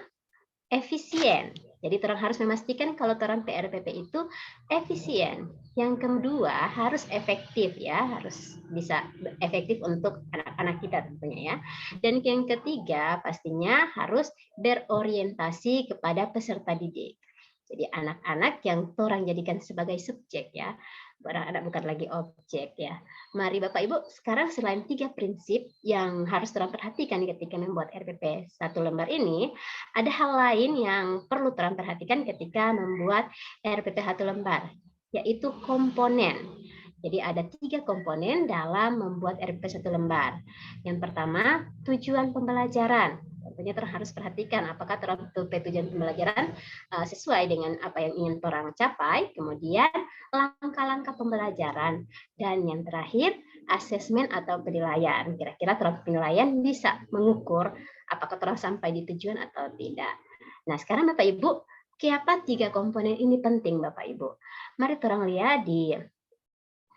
efisien. Jadi orang harus memastikan kalau orang PRPP itu efisien. Yang kedua harus efektif ya, harus bisa efektif untuk anak-anak kita tentunya ya. Dan yang ketiga pastinya harus berorientasi kepada peserta didik. Jadi anak-anak yang orang jadikan sebagai subjek ya, anak bukan lagi objek ya. Mari Bapak Ibu, sekarang selain 3 prinsip yang harus orang perhatikan ketika membuat RPP 1 lembar ini, ada hal lain yang perlu orang perhatikan ketika membuat RPP 1 lembar, yaitu komponen. Jadi ada 3 komponen dalam membuat RPP 1 lembar. Yang pertama, tujuan pembelajaran. Tentunya orang harus perhatikan apakah tujuan pembelajaran sesuai dengan apa yang ingin orang capai. Kemudian langkah-langkah pembelajaran. Dan yang terakhir, asesmen atau penilaian. Kira-kira penilaian bisa mengukur apakah orang sampai di tujuan atau tidak. Nah, sekarang Bapak Ibu, kenapa 3 komponen ini penting Bapak Ibu? Mari orang lihat di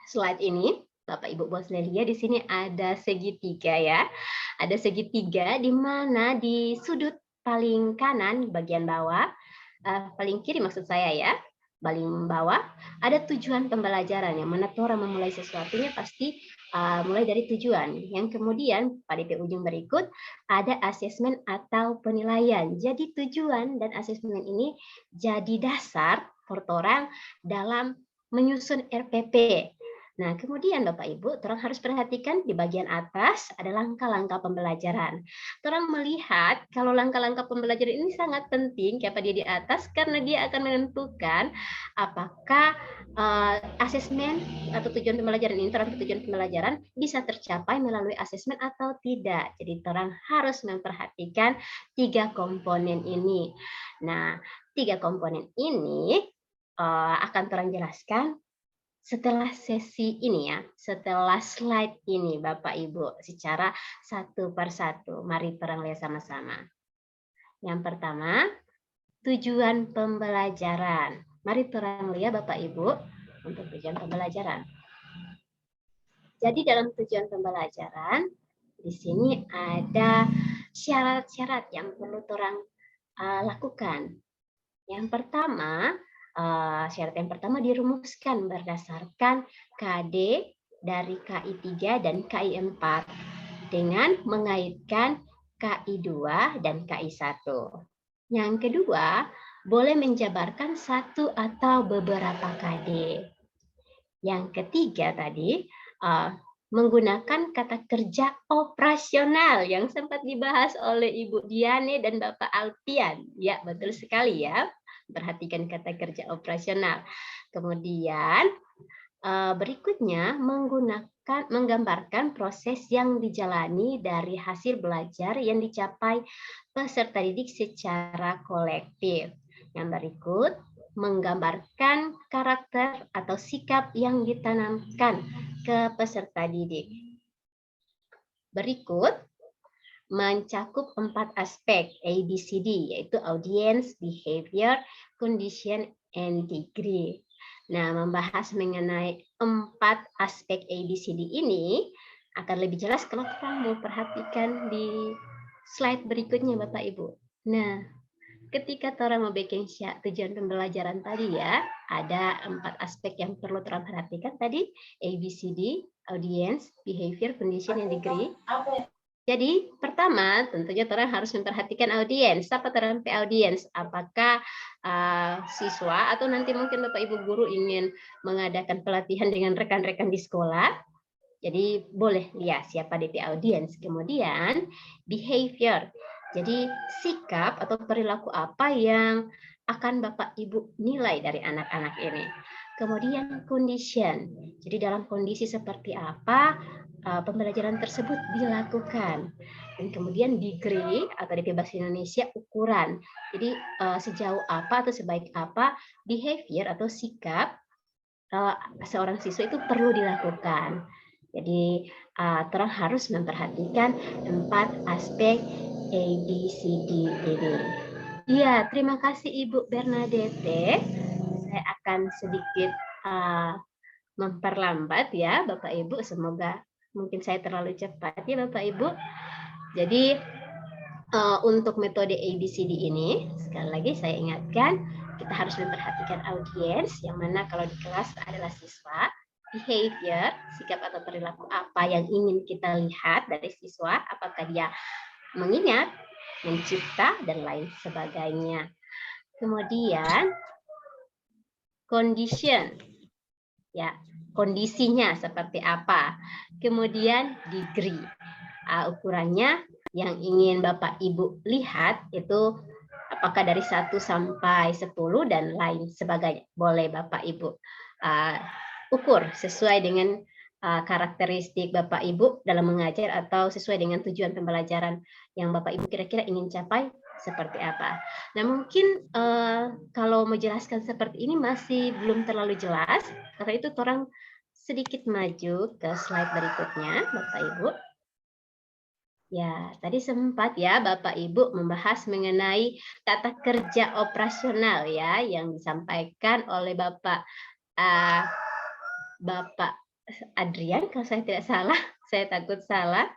slide ini. Bapak Ibu boleh lihat di sini ada segitiga ya. Ada segitiga di mana di sudut paling kanan bagian bawah, paling kiri maksud saya ya, paling bawah ada tujuan pembelajaran yang mana orang memulai sesuatunya pasti mulai dari tujuan. Yang kemudian pada di ujung berikut ada asesmen atau penilaian. Jadi tujuan dan asesmen ini jadi dasar orang dalam menyusun RPP. Nah, kemudian Bapak Ibu, orang harus perhatikan di bagian atas ada langkah-langkah pembelajaran. Orang melihat kalau langkah-langkah pembelajaran ini sangat penting, kenapa dia di atas? Karena dia akan menentukan apakah asesmen atau tujuan pembelajaran ini, tujuan pembelajaran bisa tercapai melalui asesmen atau tidak. Jadi orang harus memperhatikan 3 komponen ini. Nah, 3 komponen ini akan orang jelaskan setelah sesi ini ya, setelah slide ini Bapak Ibu, secara satu persatu. Mari perang lihat sama-sama. Yang pertama, tujuan pembelajaran. Mari perang lihat Bapak Ibu untuk tujuan pembelajaran. Jadi dalam tujuan pembelajaran, di sini ada syarat-syarat yang perlu orang lakukan. Yang pertama, syarat yang pertama dirumuskan berdasarkan KD dari KI 3 dan KI 4 dengan mengaitkan KI 2 dan KI 1. Yang kedua, boleh menjabarkan satu atau beberapa KD. Yang ketiga tadi, menggunakan kata kerja operasional yang sempat dibahas oleh Ibu Diane dan Bapak Alpian. Ya, betul sekali ya. Perhatikan kata kerja operasional. Kemudian berikutnya menggambarkan proses yang dijalani dari hasil belajar yang dicapai peserta didik secara kolektif. Yang berikut menggambarkan karakter atau sikap yang ditanamkan ke peserta didik. Berikut mencakup 4 aspek ABCD, yaitu audience, behavior, condition, and degree. Nah, membahas mengenai 4 aspek ABCD ini akan lebih jelas kalau kamu perhatikan di slide berikutnya Bapak Ibu. Nah, ketika orang mau bikin tujuan pembelajaran tadi ya, ada 4 aspek yang perlu orang perhatikan tadi, ABCD, audience, behavior, condition, and degree. Jadi pertama tentunya orang harus memperhatikan audiens. Siapa terhadap audiens? Apakah siswa atau nanti mungkin Bapak Ibu guru ingin mengadakan pelatihan dengan rekan-rekan di sekolah? Jadi boleh lihat siapa DP audiens. Kemudian behavior. Jadi sikap atau perilaku apa yang akan Bapak Ibu nilai dari anak-anak ini. Kemudian condition. Jadi dalam kondisi seperti apa pembelajaran tersebut dilakukan. Dan kemudian degree atau DP Bahasa Indonesia ukuran. Jadi sejauh apa atau sebaik apa behavior atau sikap seorang siswa itu perlu dilakukan. Jadi orang harus memperhatikan 4 aspek ABCD ini. Iya, terima kasih Ibu Bernadette. Saya akan sedikit memperlambat ya Bapak Ibu, semoga mungkin saya terlalu cepat ya Bapak Ibu. Jadi untuk metode ABCD ini, sekali lagi saya ingatkan, kita harus memperhatikan audiens, yang mana kalau di kelas adalah siswa, behavior, sikap atau perilaku apa yang ingin kita lihat dari siswa, apakah dia mengingat, mencipta, dan lain sebagainya. Kemudian, condition, ya, kondisinya seperti apa. Kemudian degree, ukurannya yang ingin Bapak Ibu lihat itu apakah dari 1 sampai 10 dan lain sebagainya. Boleh Bapak Ibu ukur sesuai dengan karakteristik Bapak Ibu dalam mengajar atau sesuai dengan tujuan pembelajaran yang Bapak Ibu kira-kira ingin capai seperti apa. Nah mungkin kalau menjelaskan seperti ini masih belum terlalu jelas, karena itu orang sedikit maju ke slide berikutnya, Bapak Ibu. Ya, tadi sempat ya Bapak Ibu membahas mengenai tata kerja operasional ya yang disampaikan oleh Bapak Adrian, kalau saya tidak salah, saya takut salah.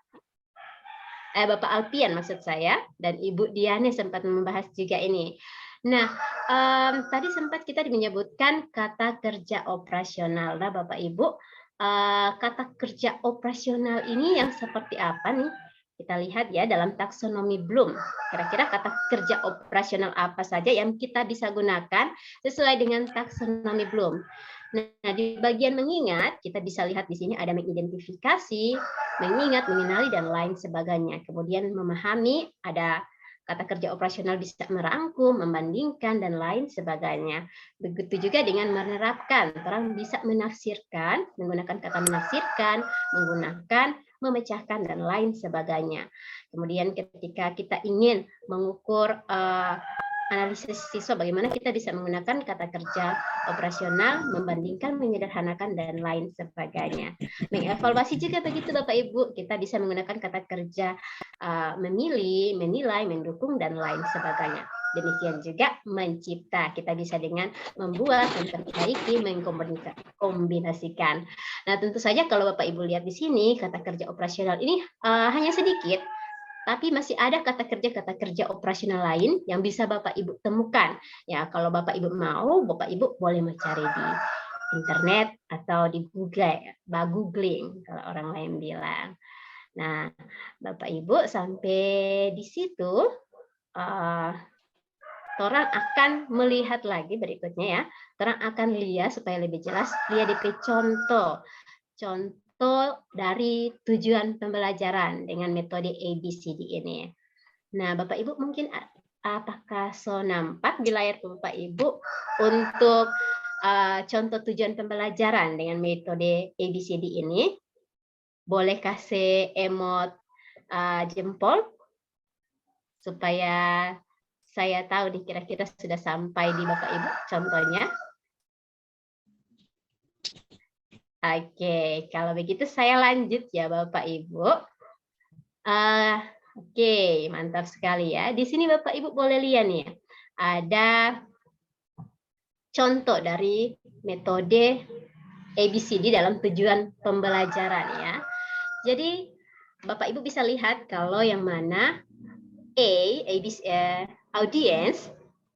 Bapak Alpian maksud saya, dan Ibu Diane sempat membahas juga ini. Nah, tadi sempat kita menyebutkan kata kerja operasional. Nah, Bapak Ibu, kata kerja operasional ini yang seperti apa nih? Kita lihat ya dalam taksonomi Bloom. Kira-kira kata kerja operasional apa saja yang kita bisa gunakan sesuai dengan taksonomi Bloom. Nah, di bagian mengingat, kita bisa lihat di sini ada mengidentifikasi, mengingat, mengenali, dan lain sebagainya. Kemudian memahami, ada kata kerja operasional bisa merangkum, membandingkan, dan lain sebagainya. Begitu juga dengan menerapkan, orang bisa menafsirkan, menggunakan kata menafsirkan, menggunakan, memecahkan, dan lain sebagainya. Kemudian ketika kita ingin mengukur analisis siswa, bagaimana kita bisa menggunakan kata kerja operasional, membandingkan, menyederhanakan, dan lain sebagainya. Mengevaluasi juga begitu Bapak Ibu, kita bisa menggunakan kata kerja memilih, menilai, mendukung, dan lain sebagainya. Demikian juga mencipta, kita bisa dengan membuat, memperbaiki, mengkombinasikan. Nah tentu saja kalau Bapak Ibu lihat di sini, kata kerja operasional ini hanya sedikit, tapi masih ada kata kerja operasional lain yang bisa Bapak Ibu temukan. Ya, kalau Bapak Ibu mau, Bapak Ibu boleh mencari di internet atau di Google, googling kalau orang lain bilang. Nah, Bapak Ibu sampai di situ, orang akan melihat lagi berikutnya ya. Orang akan lihat supaya lebih jelas, lihat di contoh dari tujuan pembelajaran dengan metode ABCD ini. Nah, Bapak Ibu mungkin apakah nampak di layar Bapak Ibu untuk contoh tujuan pembelajaran dengan metode ABCD ini? Boleh kasih emot jempol supaya saya tahu nih kira-kira sudah sampai di Bapak Ibu contohnya. Oke, kalau begitu saya lanjut ya Bapak Ibu. Oke, mantap sekali ya. Di sini Bapak Ibu boleh lihat nih, ada contoh dari metode ABCD dalam tujuan pembelajaran ya. Jadi Bapak Ibu bisa lihat kalau yang mana audience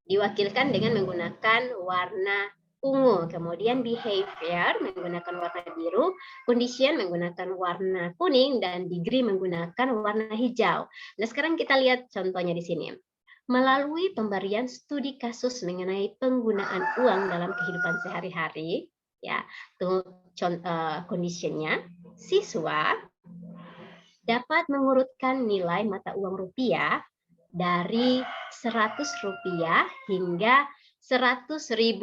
diwakilkan dengan menggunakan warna ungu, kemudian behavior menggunakan warna biru, condition menggunakan warna kuning, dan degree menggunakan warna hijau. Nah, sekarang kita lihat contohnya di sini. Melalui pemberian studi kasus mengenai penggunaan uang dalam kehidupan sehari-hari, ya, conditionnya, siswa dapat mengurutkan nilai mata uang rupiah dari Rp100 hingga Rp100.000.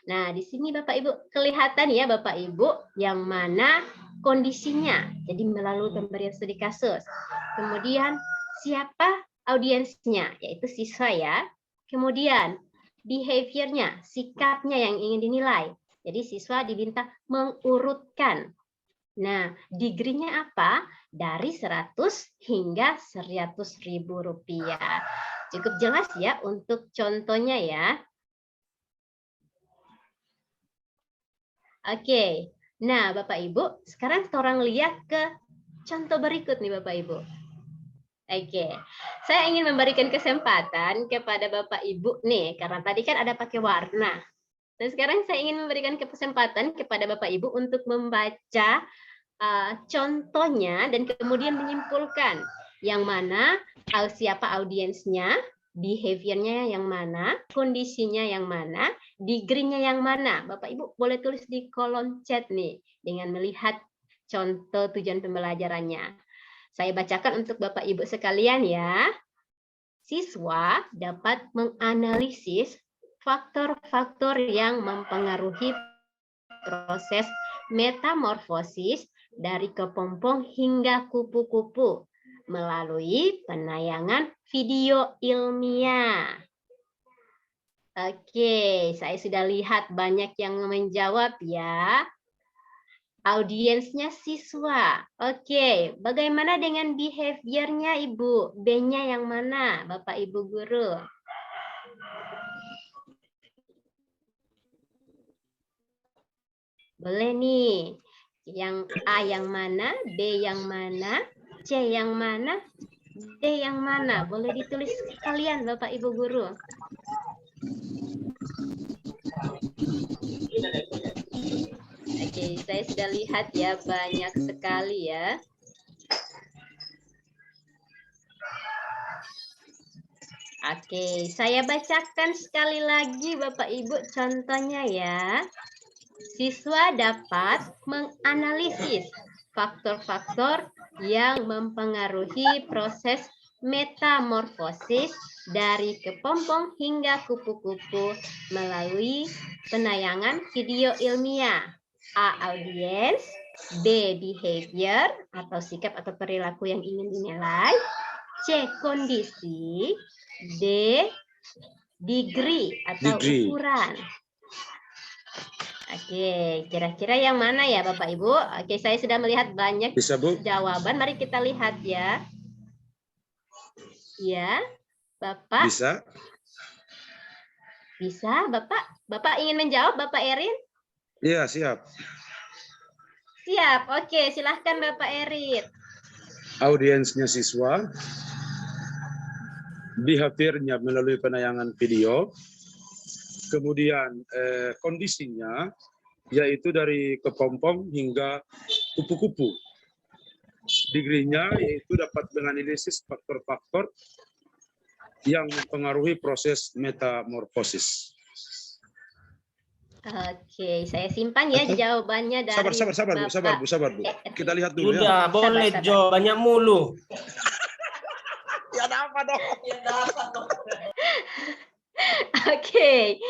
Nah, di sini Bapak Ibu kelihatan ya Bapak Ibu yang mana kondisinya. Jadi melalui pemberian studi kasus. Kemudian siapa audiensnya, yaitu siswa ya. Kemudian behaviornya, sikapnya yang ingin dinilai. Jadi siswa diminta mengurutkan. Nah, degree-nya apa? Dari 100 hingga Rp100.000. Cukup jelas ya untuk contohnya ya. Oke. Nah, Bapak Ibu, sekarang kita orang lihat ke contoh berikut nih Bapak Ibu. Oke. Saya ingin memberikan kesempatan kepada Bapak Ibu nih, karena tadi kan ada pakai warna. Dan sekarang saya ingin memberikan kesempatan kepada Bapak Ibu untuk membaca contohnya dan kemudian menyimpulkan yang mana siapa audiensnya, behaviornya yang mana, kondisinya yang mana, degree-nya yang mana. Bapak Ibu boleh tulis di kolom chat nih dengan melihat contoh tujuan pembelajarannya. Saya bacakan untuk Bapak Ibu sekalian ya. Siswa dapat menganalisis faktor-faktor yang mempengaruhi proses metamorfosis dari kepompong hingga kupu-kupu melalui penayangan video ilmiah. Oke, saya sudah lihat banyak yang menjawab ya. Audiensnya siswa. Oke, bagaimana dengan behaviornya Ibu? B-nya yang mana, Bapak Ibu guru? Boleh nih. Yang A yang mana, B yang mana, C yang mana, D yang mana? Boleh ditulis kalian Bapak Ibu guru. Oke, saya sudah lihat ya banyak sekali ya. Oke, saya bacakan sekali lagi Bapak Ibu contohnya ya. Siswa dapat menganalisis faktor-faktor yang mempengaruhi proses metamorfosis dari kepompong hingga kupu-kupu melalui penayangan video ilmiah. A. Audience, B. Behavior atau sikap atau perilaku yang ingin dinilai, C. Kondisi, D. Degree atau ukuran. Oke, kira-kira yang mana ya Bapak Ibu? Oke, saya sudah melihat banyak jawaban. Mari kita lihat ya. Ya, Bapak. Bisa. Bisa, Bapak. Bapak ingin menjawab, Bapak Erin? Iya, siap. Siap. Oke, silahkan Bapak Erin. Audiensnya siswa, behaviornya melalui penayangan video, kemudian kondisinya yaitu dari kepompong hingga kupu-kupu. Degree-nya yaitu dapat menganalisis faktor-faktor yang mempengaruhi proses metamorfosis. Oke, saya simpan ya jawabannya dari Sabar, Bu. Kita lihat dulu Udah, ya. boleh Jo, banyak mulu. Ya apa dong? Oke,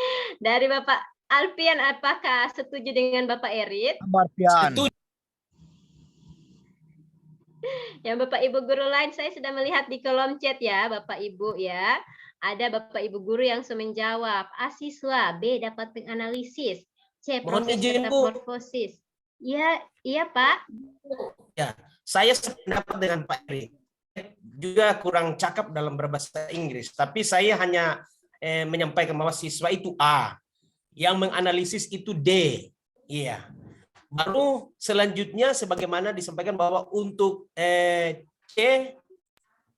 dari Bapak Alfian, apakah setuju dengan Bapak Erit? Setuju. Yang Bapak Ibu guru lain, saya sudah melihat di kolom chat ya, Bapak Ibu ya. Ada Bapak Ibu guru yang sudah menjawab. A. Siswa, B. Dapat menganalisis, C. Proses metamorfosis. Iya Pak. Ya, saya sependapat dengan Pak Eri. Juga kurang cakap dalam berbahasa Inggris, tapi saya hanya menyampaikan bahwa siswa itu A, yang menganalisis itu D. Iya. Baru selanjutnya sebagaimana disampaikan bahwa untuk C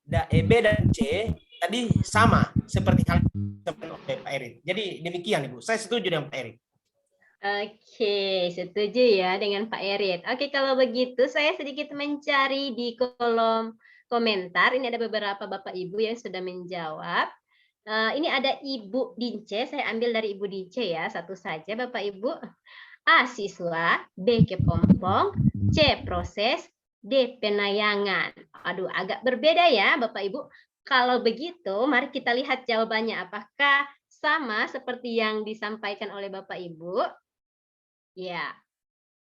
B dan C tadi sama seperti hal oleh Pak Erik. Jadi demikian Ibu, saya setuju dengan Pak Erik. Oke, setuju ya dengan Pak Erit. Oke, kalau begitu saya sedikit mencari di kolom komentar. Ini ada beberapa Bapak Ibu yang sudah menjawab. Ini ada Ibu Dince, saya ambil dari Ibu Dince ya, satu saja Bapak Ibu. A. Siswa, B. Kepompong, C. Proses, D. Penayangan. Aduh, agak berbeda ya Bapak Ibu. Kalau begitu, mari kita lihat jawabannya. Apakah sama seperti yang disampaikan oleh Bapak Ibu? Ya,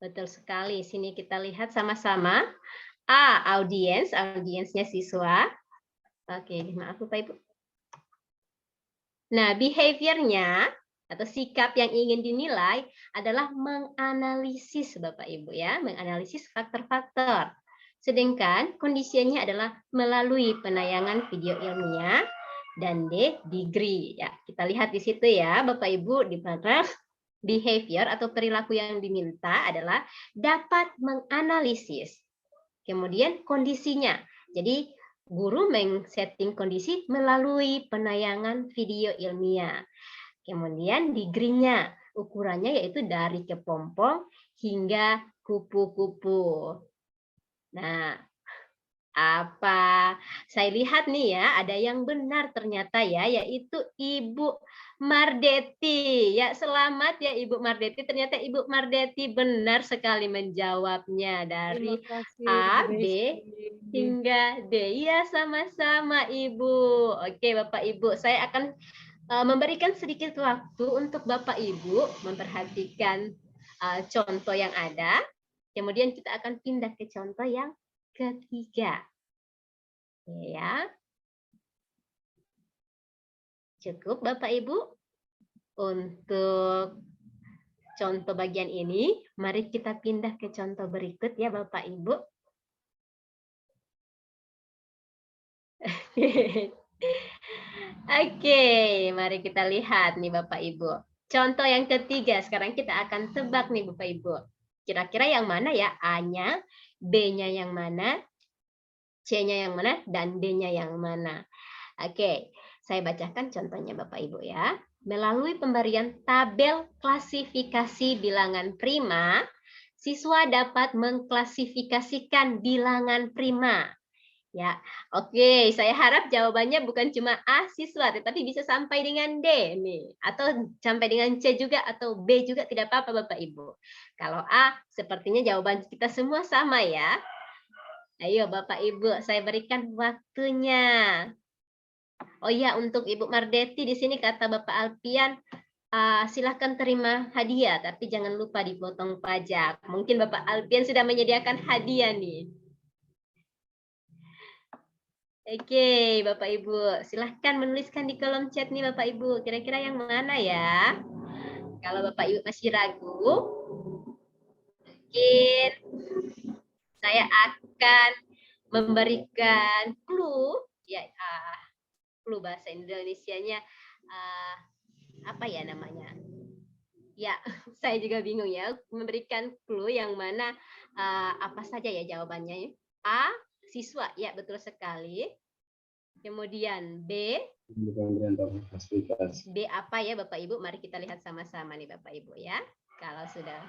betul sekali. Sini kita lihat sama-sama. A. Audiensnya siswa. Oke, maaf Bapak Ibu. Nah, behavior-nya atau sikap yang ingin dinilai adalah menganalisis Bapak Ibu ya, menganalisis faktor-faktor. Sedangkan kondisinya adalah melalui penayangan video ilmiah dan D. degree. Ya, kita lihat di situ ya Bapak Ibu di paragraf behavior atau perilaku yang diminta adalah dapat menganalisis. Kemudian kondisinya. Jadi guru men-setting kondisi melalui penayangan video ilmiah. Kemudian degree-nya, ukurannya yaitu dari kepompong hingga kupu-kupu. Nah, apa saya lihat nih ya, ada yang benar ternyata ya, yaitu Ibu Mardeti. Ya, selamat ya Ibu Mardeti. Ternyata Ibu Mardeti benar sekali menjawabnya dari A, B hingga D. Ya, sama-sama Ibu. Oke, Bapak Ibu, saya akan memberikan sedikit waktu untuk Bapak Ibu memperhatikan contoh yang ada. Kemudian kita akan pindah ke contoh yang ketiga. Ya. Cukup Bapak Ibu untuk contoh bagian ini. Mari kita pindah ke contoh berikut ya Bapak Ibu. Oke, mari kita lihat nih Bapak Ibu. Contoh yang ketiga, sekarang kita akan tebak nih Bapak Ibu. Kira-kira yang mana ya? A-nya, B-nya yang mana, C-nya yang mana, dan D-nya yang mana. Oke, saya bacakan contohnya Bapak Ibu ya. Melalui pemberian tabel klasifikasi bilangan prima, siswa dapat mengklasifikasikan bilangan prima. Ya, oke, saya harap jawabannya bukan cuma A siswa, tetapi bisa sampai dengan D nih, atau sampai dengan C juga atau B juga tidak apa-apa Bapak Ibu. Kalau A, sepertinya jawaban kita semua sama ya. Ayo Bapak Ibu, saya berikan waktunya. Oh iya, untuk Ibu Mardeti di sini kata Bapak Alpian, silahkan terima hadiah, tapi jangan lupa dipotong pajak. Mungkin Bapak Alpian sudah menyediakan hadiah nih. Oke, Bapak Ibu, silahkan menuliskan di kolom chat nih Bapak Ibu. Kira-kira yang mana ya? Kalau Bapak Ibu masih ragu, mungkin saya akan memberikan clue, ya, clue bahasa Indonesianya apa ya namanya? Ya, saya juga bingung ya. Memberikan clue yang mana apa saja ya jawabannya? A. Siswa, ya betul sekali. Kemudian B apa ya Bapak Ibu? Mari kita lihat sama-sama nih Bapak Ibu ya. Kalau sudah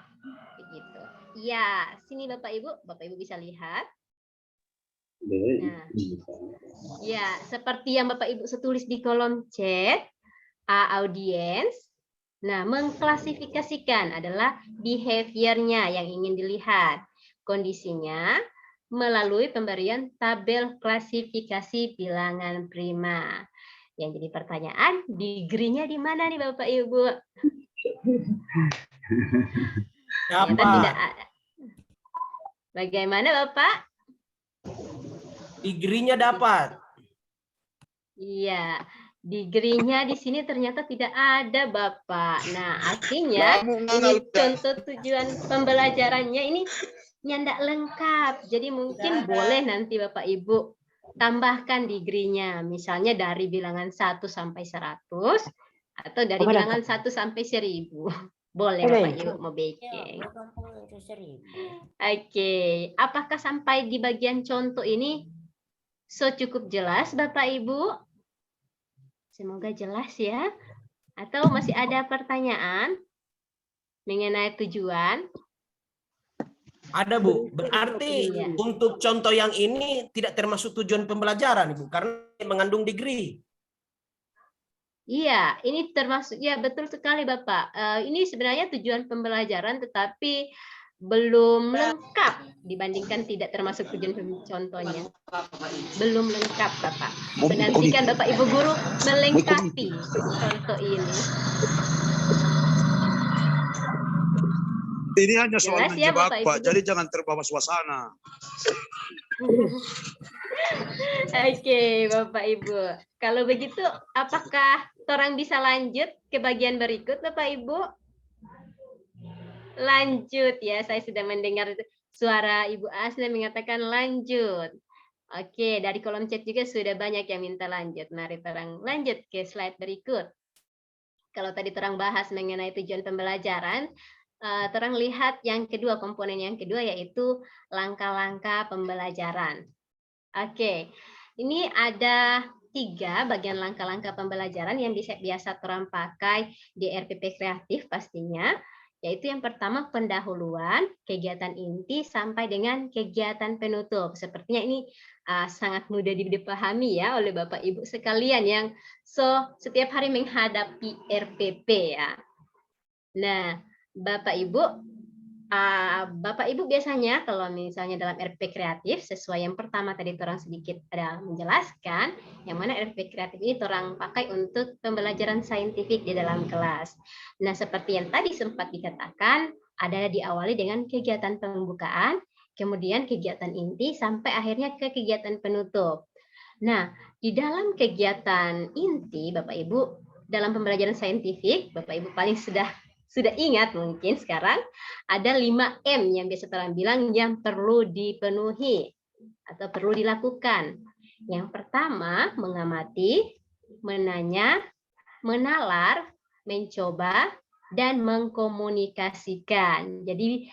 begitu. Ya, sini Bapak Ibu bisa lihat. Nah, ya, seperti yang Bapak Ibu tulis di kolom chat, A audience. Nah, mengklasifikasikan adalah behavior-nya yang ingin dilihat. Kondisinya melalui pemberian tabel klasifikasi bilangan prima. Yang jadi pertanyaan, degree-nya di mana nih Bapak Ibu? Tidak ada. Bagaimana Bapak? Degree-nya dapat. Iya, degree-nya di sini ternyata tidak ada Bapak. Nah, artinya ini contoh tujuan pembelajarannya ini nyandak lengkap. Jadi mungkin boleh nanti Bapak Ibu tambahkan degree-nya. Misalnya dari bilangan 1 sampai 100 atau dari bilangan 1 sampai 1000. Boleh Bapak Ibu mau bikin. Oke, apakah sampai di bagian contoh ini So cukup jelas Bapak Ibu? Semoga jelas ya. Atau masih ada pertanyaan mengenai tujuan? Ada Bu, berarti Iya. untuk contoh yang ini tidak termasuk tujuan pembelajaran Ibu, karena mengandung degree. Iya, ini termasuk, ya betul sekali Bapak. Ini sebenarnya tujuan pembelajaran tetapi belum lengkap dibandingkan tidak termasuk tujuan contohnya. Belum lengkap Bapak. Menantikan Bapak Ibu guru melengkapi contoh ini. Ini hanya soal Jelas ya, menjebak, Bapak Ibu? Pak. Jadi jangan terbawa suasana. Oke, Bapak Ibu. Kalau begitu, apakah orang bisa lanjut ke bagian berikut, Bapak Ibu? Lanjut ya, saya sudah mendengar suara Ibu Asna mengatakan lanjut. Oke, dari kolom chat juga sudah banyak yang minta lanjut. Mari terang lanjut ke slide berikut. Kalau tadi terang bahas mengenai tujuan pembelajaran, terang lihat yang kedua, komponen yang kedua yaitu langkah-langkah pembelajaran. Oke, ini ada 3 bagian langkah-langkah pembelajaran yang biasa terang pakai di RPP kreatif pastinya, yaitu yang pertama pendahuluan, kegiatan inti sampai dengan kegiatan penutup. Sepertinya ini sangat mudah dipahami ya oleh Bapak Ibu sekalian yang setiap hari menghadapi RPP ya. Nah, Bapak Ibu biasanya kalau misalnya dalam RP kreatif sesuai yang pertama tadi orang sedikit ada menjelaskan yang mana RP kreatif ini orang pakai untuk pembelajaran saintifik di dalam kelas. Nah, seperti yang tadi sempat dikatakan ada diawali dengan kegiatan pembukaan, kemudian kegiatan inti sampai akhirnya ke kegiatan penutup. Nah, di dalam kegiatan inti Bapak Ibu dalam pembelajaran saintifik Bapak Ibu paling sudah ingat mungkin sekarang ada 5M yang biasa orang bilang yang perlu dipenuhi atau perlu dilakukan. Yang pertama, mengamati, menanya, menalar, mencoba, dan mengkomunikasikan. Jadi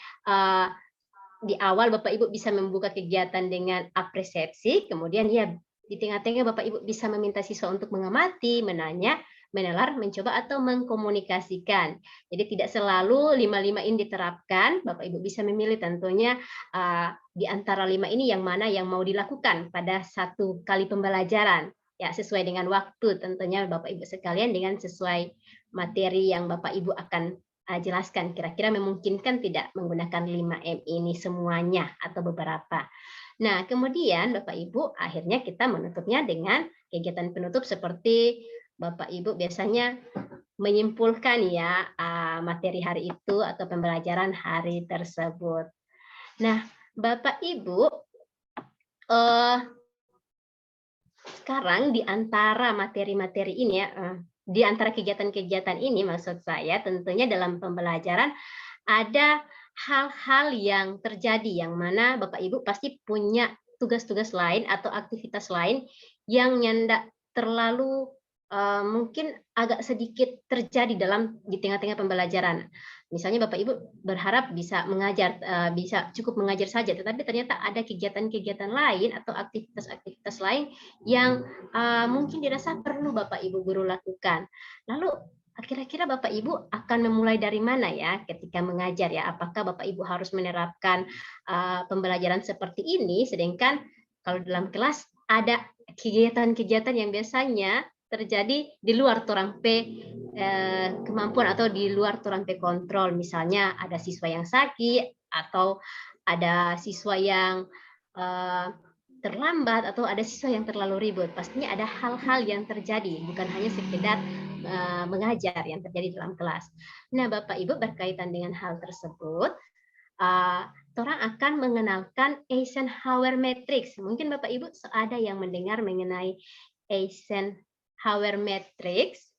di awal Bapak Ibu bisa membuka kegiatan dengan apresiasi, kemudian ya di tengah-tengah Bapak Ibu bisa meminta siswa untuk mengamati, menanya, menalar, mencoba atau mengkomunikasikan. Jadi tidak selalu 5 ini diterapkan, Bapak Ibu bisa memilih tentunya di antara 5 ini yang mana yang mau dilakukan pada satu kali pembelajaran. Ya, sesuai dengan waktu tentunya Bapak Ibu sekalian dengan sesuai materi yang Bapak Ibu akan jelaskan. Kira-kira memungkinkan tidak menggunakan 5M ini semuanya atau beberapa. Nah, kemudian Bapak Ibu akhirnya kita menutupnya dengan kegiatan penutup seperti Bapak Ibu biasanya menyimpulkan ya materi hari itu atau pembelajaran hari tersebut. Nah, Bapak Ibu sekarang di antara materi-materi ini ya, di antara kegiatan-kegiatan ini maksud saya tentunya dalam pembelajaran ada hal-hal yang terjadi yang mana Bapak Ibu pasti punya tugas-tugas lain atau aktivitas lain yang nyandak terlalu mungkin agak sedikit terjadi di tengah-tengah pembelajaran. Misalnya Bapak Ibu berharap bisa mengajar, bisa cukup mengajar saja, tetapi ternyata ada kegiatan-kegiatan lain atau aktivitas-aktivitas lain yang mungkin dirasa perlu Bapak Ibu guru lakukan. Lalu kira-kira Bapak Ibu akan memulai dari mana ya ketika mengajar ya? Apakah Bapak Ibu harus menerapkan pembelajaran seperti ini, sedangkan kalau dalam kelas ada kegiatan-kegiatan yang biasanya terjadi di luar torang P kemampuan atau di luar torang P kontrol. Misalnya ada siswa yang sakit atau ada siswa yang terlambat atau ada siswa yang terlalu ribut. Pastinya ada hal-hal yang terjadi, bukan hanya sekedar mengajar yang terjadi dalam kelas. Nah, Bapak Ibu berkaitan dengan hal tersebut, orang akan mengenalkan Eisenhower Matrix. Mungkin Bapak Ibu ada yang mendengar mengenai Eisenhower Matrix.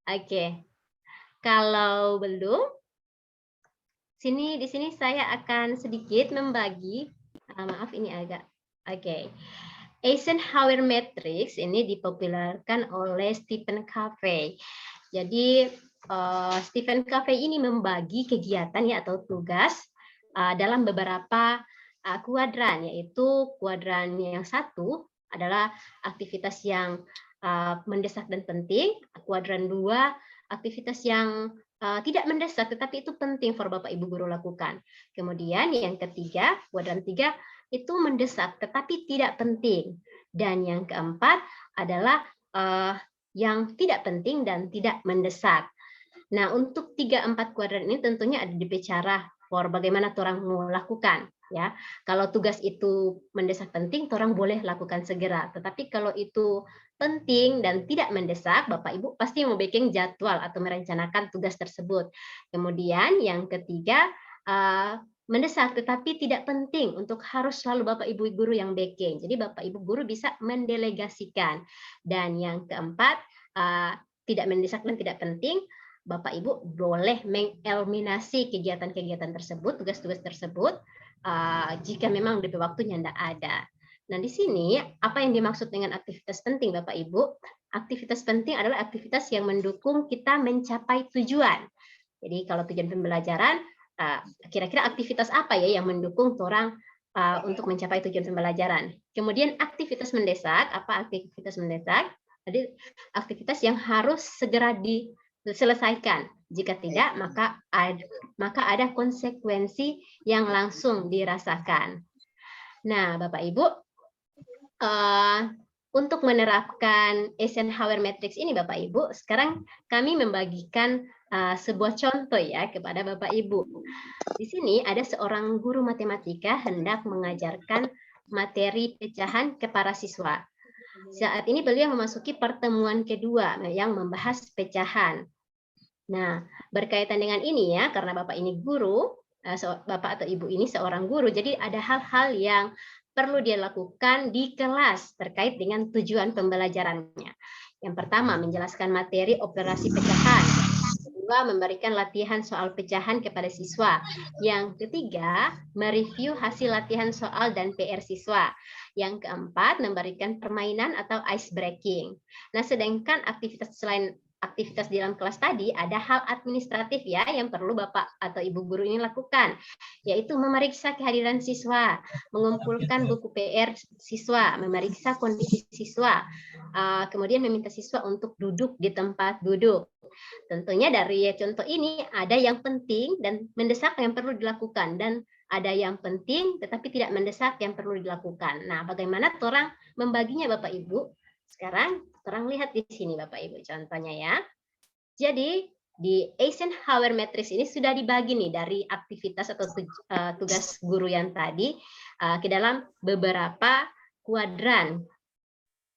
Oke. Kalau belum, di sini saya akan sedikit membagi. Maaf ini agak. Oke. Eisenhower Matrix ini dipopulerkan oleh Stephen Covey. Jadi Stephen Covey ini membagi kegiatan ya atau tugas dalam beberapa kuadran, yaitu kuadran yang satu adalah aktivitas yang mendesak dan penting, kuadran 2 aktivitas yang tidak mendesak tetapi itu penting for Bapak Ibu guru lakukan. Kemudian yang ketiga, kuadran 3 itu mendesak tetapi tidak penting. Dan yang keempat adalah yang tidak penting dan tidak mendesak. Nah, untuk 3-4 kuadran ini tentunya ada DP cara for bagaimana orang mau lakukan. Ya, kalau tugas itu mendesak penting, orang boleh lakukan segera. Tetapi kalau itu penting dan tidak mendesak, Bapak Ibu pasti mau bikin jadwal atau merencanakan tugas tersebut. Kemudian yang ketiga, mendesak tetapi tidak penting untuk harus selalu Bapak Ibu guru yang backing. Jadi Bapak Ibu guru bisa mendelegasikan. Dan yang keempat, tidak mendesak dan tidak penting, Bapak Ibu boleh mengeliminasi kegiatan-kegiatan tersebut, tugas-tugas tersebut, jika memang DP waktunya tidak ada. Nah, di sini apa yang dimaksud dengan aktivitas penting, Bapak Ibu? Aktivitas penting adalah aktivitas yang mendukung kita mencapai tujuan. Jadi kalau tujuan pembelajaran, kira-kira aktivitas apa ya yang mendukung orang untuk mencapai tujuan pembelajaran? Kemudian aktivitas mendesak, apa aktivitas mendesak? Jadi aktivitas yang harus segera diselesaikan. Jika tidak, maka ada konsekuensi yang langsung dirasakan. Nah, Bapak Ibu, untuk menerapkan Eisenhower Matrix ini, Bapak Ibu, sekarang kami membagikan sebuah contoh ya kepada Bapak Ibu. Di sini ada seorang guru matematika hendak mengajarkan materi pecahan ke para siswa. Saat ini beliau memasuki pertemuan kedua yang membahas pecahan. Nah, berkaitan dengan ini ya, karena Bapak ini guru, Bapak atau Ibu ini seorang guru, jadi ada hal-hal yang perlu dia lakukan di kelas terkait dengan tujuan pembelajarannya. Yang pertama, menjelaskan materi operasi pecahan. Kedua, memberikan latihan soal pecahan kepada siswa. Yang ketiga, mereview hasil latihan soal dan PR siswa. Yang keempat, memberikan permainan atau ice breaking. Nah, sedangkan aktivitas selain aktivitas di dalam kelas tadi, ada hal administratif ya yang perlu Bapak atau Ibu guru ini lakukan, yaitu memeriksa kehadiran siswa, mengumpulkan buku PR siswa, memeriksa kondisi siswa, kemudian meminta siswa untuk duduk di tempat duduk. Tentunya dari contoh ini ada yang penting dan mendesak yang perlu dilakukan, dan ada yang penting tetapi tidak mendesak yang perlu dilakukan. Nah, bagaimana orang membaginya Bapak Ibu? Sekarang orang lihat di sini Bapak Ibu contohnya ya. Jadi di Eisenhower Matrix ini sudah dibagi nih dari aktivitas atau tugas guru yang tadi ke dalam beberapa kuadran.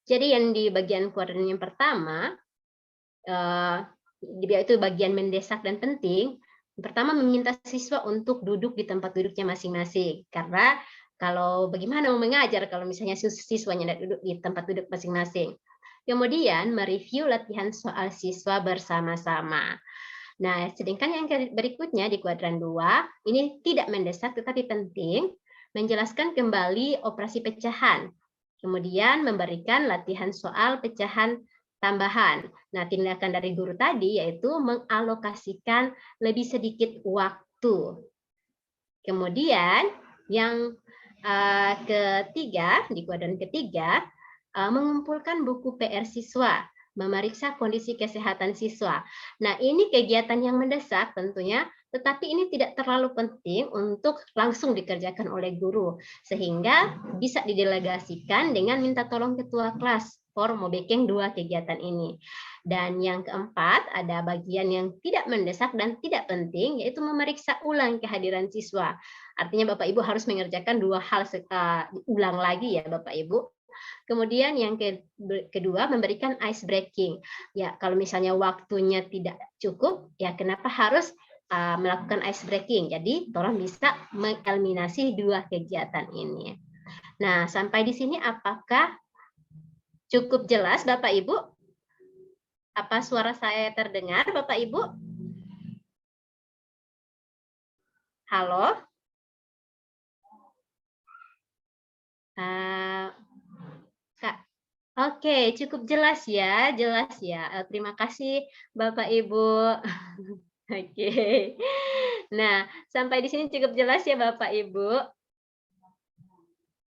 Jadi yang di bagian kuadran yang pertama, yaitu bagian mendesak dan penting. Pertama, meminta siswa untuk duduk di tempat duduknya masing-masing. Karena kalau bagaimana mau mengajar kalau misalnya siswanya tidak duduk di tempat duduk masing-masing. Kemudian mereview latihan soal siswa bersama-sama. Nah, sedangkan yang berikutnya di kuadran 2, ini tidak mendesak tetapi penting, menjelaskan kembali operasi pecahan. Kemudian memberikan latihan soal pecahan tambahan. Nah, tindakan dari guru tadi yaitu mengalokasikan lebih sedikit waktu. Kemudian yang ketiga, di kuadran ketiga, mengumpulkan buku PR siswa, memeriksa kondisi kesehatan siswa. Nah, ini kegiatan yang mendesak tentunya, tetapi ini tidak terlalu penting untuk langsung dikerjakan oleh guru, sehingga bisa didelegasikan dengan minta tolong ketua kelas for making 2 kegiatan ini. Dan yang keempat, ada bagian yang tidak mendesak dan tidak penting, yaitu memeriksa ulang kehadiran siswa. Artinya Bapak Ibu harus mengerjakan 2 hal ulang lagi ya Bapak Ibu. Kemudian yang kedua, memberikan ice breaking. Ya, kalau misalnya waktunya tidak cukup, ya kenapa harus melakukan ice breaking? Jadi, tolong bisa mengeliminasi 2 kegiatan ini. Nah, sampai di sini apakah cukup jelas Bapak Ibu? Apa suara saya terdengar Bapak Ibu? Halo? Kak. Oke, cukup jelas ya. Terima kasih Bapak Ibu. Oke. Nah, sampai di sini cukup jelas ya Bapak Ibu.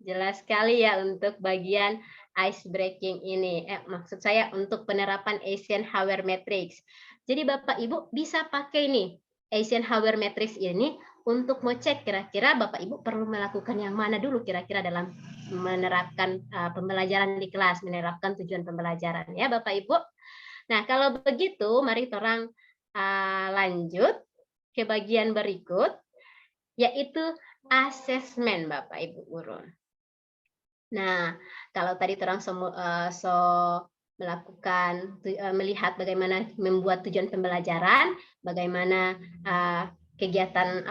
Jelas sekali ya untuk bagian ice breaking ini. Maksud saya untuk penerapan Eisenhower Matrix. Jadi Bapak Ibu bisa pakai nih Eisenhower Matrix ini untuk ngecek kira-kira Bapak Ibu perlu melakukan yang mana dulu kira-kira dalam menerapkan pembelajaran di kelas, menerapkan tujuan pembelajaran ya Bapak Ibu. Nah, kalau begitu mari orang lanjut ke bagian berikut yaitu asesmen Bapak Ibu guru. Nah, kalau tadi terang melakukan melihat bagaimana membuat tujuan pembelajaran, bagaimana kegiatan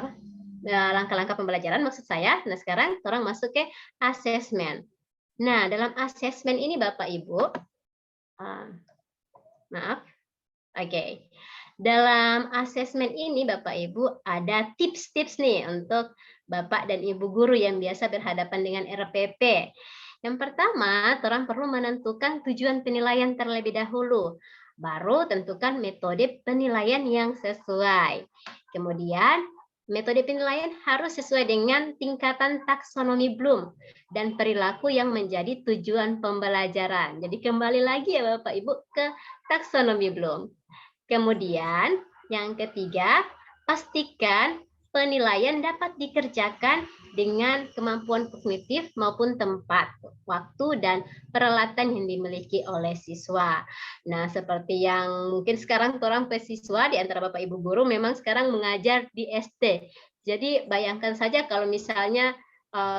langkah-langkah pembelajaran maksud saya. Nah, sekarang orang masuk ke asesmen. Nah, dalam asesmen ini Bapak Ibu, maaf, oke. Dalam asesmen ini Bapak Ibu ada tips-tips nih untuk Bapak dan Ibu guru yang biasa berhadapan dengan RPP. Yang pertama, orang perlu menentukan tujuan penilaian terlebih dahulu. Baru tentukan metode penilaian yang sesuai. Kemudian, metode penilaian harus sesuai dengan tingkatan taksonomi Bloom dan perilaku yang menjadi tujuan pembelajaran. Jadi kembali lagi ya Bapak Ibu ke taksonomi Bloom. Kemudian, yang ketiga, pastikan penilaian dapat dikerjakan dengan kemampuan kognitif maupun tempat, waktu, dan peralatan yang dimiliki oleh siswa. Nah, seperti yang mungkin sekarang orang pesiswa di antara Bapak Ibu guru memang sekarang mengajar di SD. Jadi bayangkan saja kalau misalnya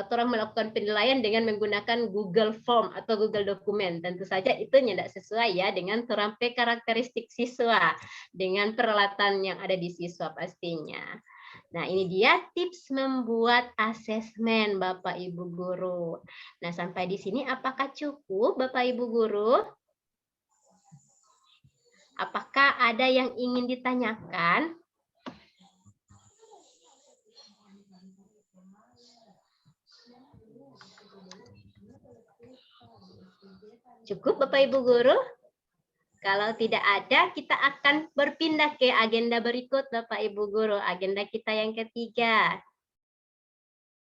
orang melakukan penilaian dengan menggunakan Google Form atau Google Dokumen. Tentu saja itu tidak sesuai ya dengan terampe karakteristik siswa, dengan peralatan yang ada di siswa pastinya. Nah, ini dia tips membuat asesmen Bapak Ibu guru. Nah, sampai di sini apakah cukup Bapak Ibu guru? Apakah ada yang ingin ditanyakan? Cukup Bapak Ibu guru? Kalau tidak ada, kita akan berpindah ke agenda berikut Bapak Ibu guru. Agenda kita yang ketiga.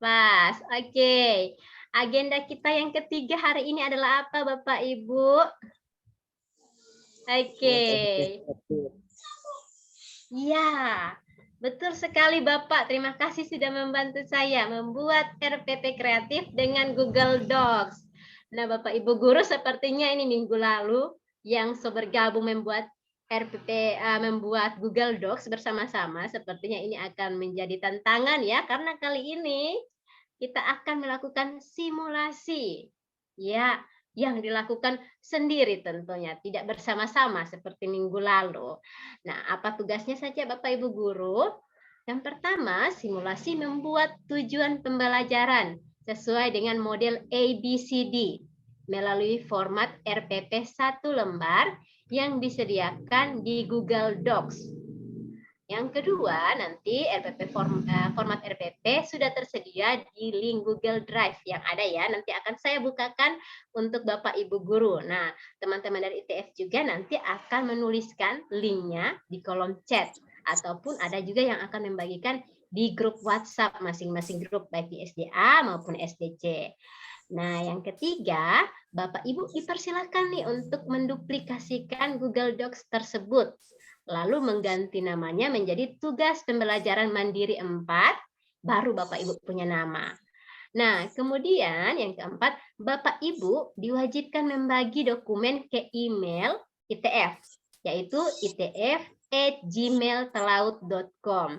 Pas, oke. Agenda kita yang ketiga hari ini adalah apa Bapak Ibu? Oke. Ya, betul sekali Bapak. Terima kasih sudah membantu saya membuat RPP kreatif dengan Google Docs. Nah, Bapak Ibu guru sepertinya ini minggu lalu yang bergabung membuat RPP, membuat Google Docs bersama-sama. Sepertinya ini akan menjadi tantangan ya, karena kali ini kita akan melakukan simulasi. Ya, yang dilakukan sendiri tentunya, tidak bersama-sama seperti minggu lalu. Nah, apa tugasnya saja Bapak Ibu guru? Yang pertama, simulasi membuat tujuan pembelajaran sesuai dengan model ABCD melalui format RPP 1 lembar yang disediakan di Google Docs. Yang kedua, nanti format RPP sudah tersedia di link Google Drive yang ada ya. Nanti akan saya bukakan untuk Bapak Ibu guru. Nah, teman-teman dari ITF juga nanti akan menuliskan linknya di kolom chat. Ataupun ada juga yang akan membagikan di grup WhatsApp masing-masing grup, baik di SDA maupun SDC. Nah, yang ketiga, Bapak Ibu dipersilakan nih untuk menduplikasikan Google Docs tersebut. Lalu mengganti namanya menjadi tugas pembelajaran mandiri 4, baru Bapak Ibu punya nama. Nah, kemudian yang keempat, Bapak Ibu diwajibkan membagi dokumen ke email ITF, yaitu itf@gmail.com.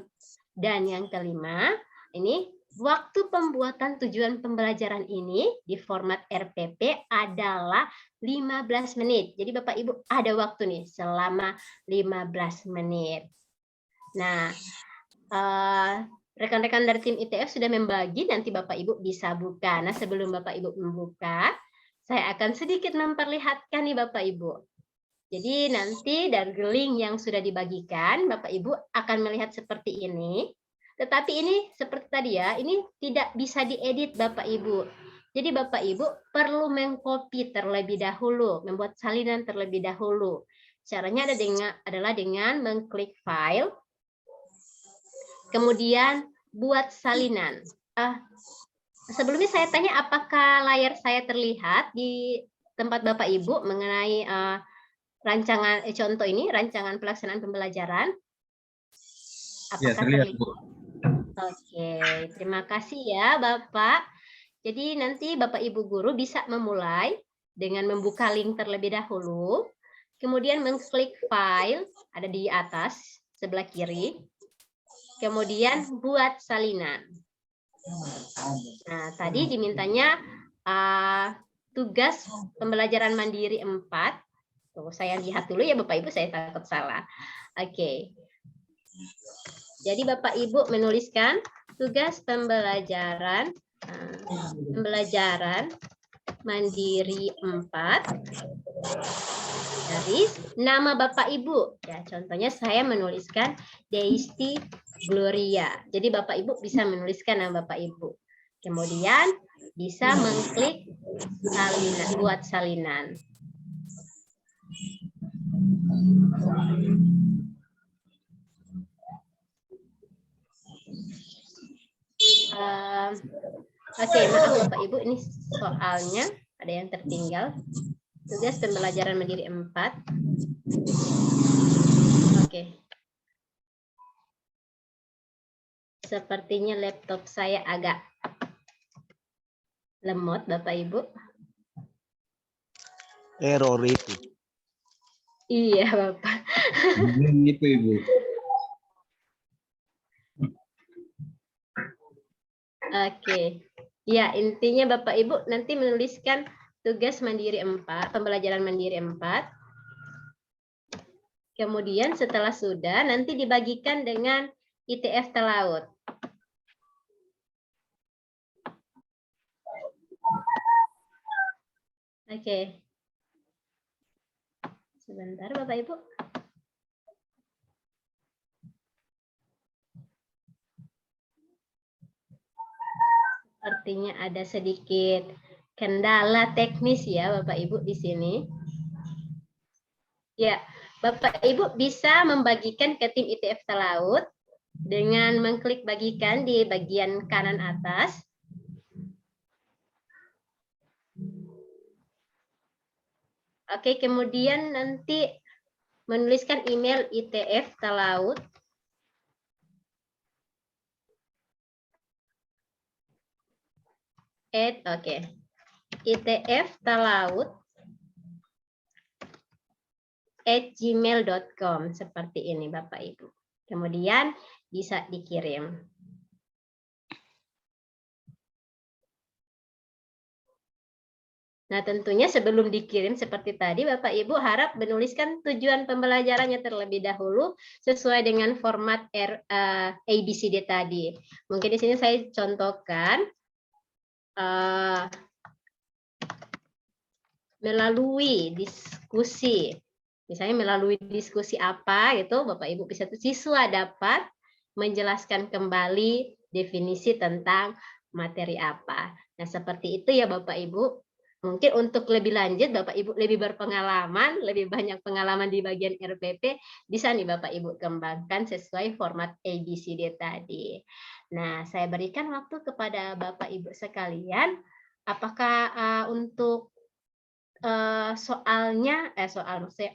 Dan yang kelima, ini waktu pembuatan tujuan pembelajaran ini di format RPP adalah 15 menit. Jadi Bapak Ibu ada waktu nih selama 15 menit. Nah, rekan-rekan dari tim ITF sudah membagi, nanti Bapak Ibu bisa buka. Nah, sebelum Bapak Ibu membuka, saya akan sedikit memperlihatkan nih Bapak Ibu. Jadi nanti dari link yang sudah dibagikan, Bapak Ibu akan melihat seperti ini. Tetapi ini seperti tadi ya, ini tidak bisa diedit Bapak Ibu. Jadi Bapak Ibu perlu mengcopy terlebih dahulu, membuat salinan terlebih dahulu. Caranya adalah dengan mengklik file, kemudian buat salinan. sebelumnya saya tanya apakah layar saya terlihat di tempat Bapak Ibu mengenai rancangan contoh ini, rancangan pelaksanaan pembelajaran? Ya, Apakah terlihat, terlihat? Bu. Oke, terima kasih ya Bapak. Jadi nanti Bapak Ibu guru bisa memulai dengan membuka link terlebih dahulu, kemudian mengklik file, ada di atas sebelah kiri, kemudian buat salinan. Nah, tadi dimintanya tugas pembelajaran mandiri 4. Tuh, saya lihat dulu ya Bapak Ibu, saya takut salah. Oke. Jadi Bapak Ibu menuliskan tugas pembelajaran mandiri 4 dari nama Bapak Ibu. Ya, contohnya saya menuliskan Deisti Gloria. Jadi Bapak Ibu bisa menuliskan nama Bapak Ibu. Kemudian bisa mengklik salinan, buat salinan. Oke, maaf Bapak Ibu, ini soalnya ada yang tertinggal. Tugas pembelajaran mandiri 4. Oke. Sepertinya laptop saya agak lemot, Bapak Ibu. Error itu. Iya, Bapak. Itu, Ibu. Oke. Ya, intinya Bapak Ibu nanti menuliskan tugas mandiri 4, pembelajaran mandiri 4. Kemudian setelah sudah, nanti dibagikan dengan ITF Telaut. Oke. Sebentar Bapak Ibu. Artinya ada sedikit kendala teknis ya Bapak Ibu di sini. Ya, Bapak Ibu bisa membagikan ke tim ITF Telaut dengan mengklik bagikan di bagian kanan atas. Oke, kemudian nanti menuliskan email ITF Telaut. Oke. ITF Telaut @gmail.com seperti ini Bapak Ibu. Kemudian bisa dikirim. Nah, tentunya sebelum dikirim seperti tadi Bapak Ibu harap menuliskan tujuan pembelajarannya terlebih dahulu sesuai dengan format ABCD tadi. Mungkin di sini saya contohkan melalui diskusi. Misalnya melalui diskusi apa gitu, Bapak Ibu bisa siswa dapat menjelaskan kembali definisi tentang materi apa. Nah, seperti itu ya Bapak Ibu. Mungkin untuk lebih lanjut Bapak Ibu lebih berpengalaman, lebih banyak pengalaman di bagian RPP, bisa nih Bapak Ibu kembangkan sesuai format ABCD tadi. Nah, saya berikan waktu kepada Bapak Ibu sekalian, apakah untuk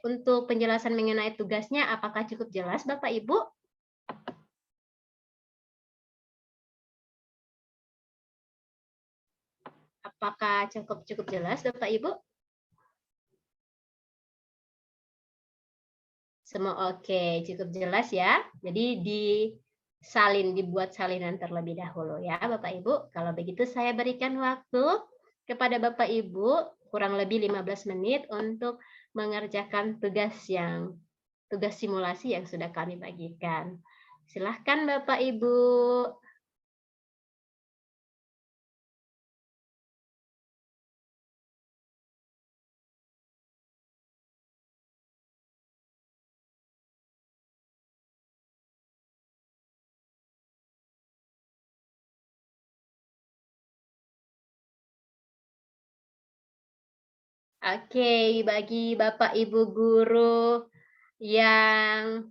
untuk penjelasan mengenai tugasnya apakah cukup jelas Bapak Ibu? Apakah cukup jelas Bapak Ibu? Semua oke, cukup jelas ya. Jadi dibuat salinan terlebih dahulu ya Bapak Ibu. Kalau begitu saya berikan waktu kepada Bapak Ibu kurang lebih 15 menit untuk mengerjakan tugas simulasi yang sudah kami bagikan. Silahkan Bapak Ibu. Oke, bagi Bapak Ibu guru yang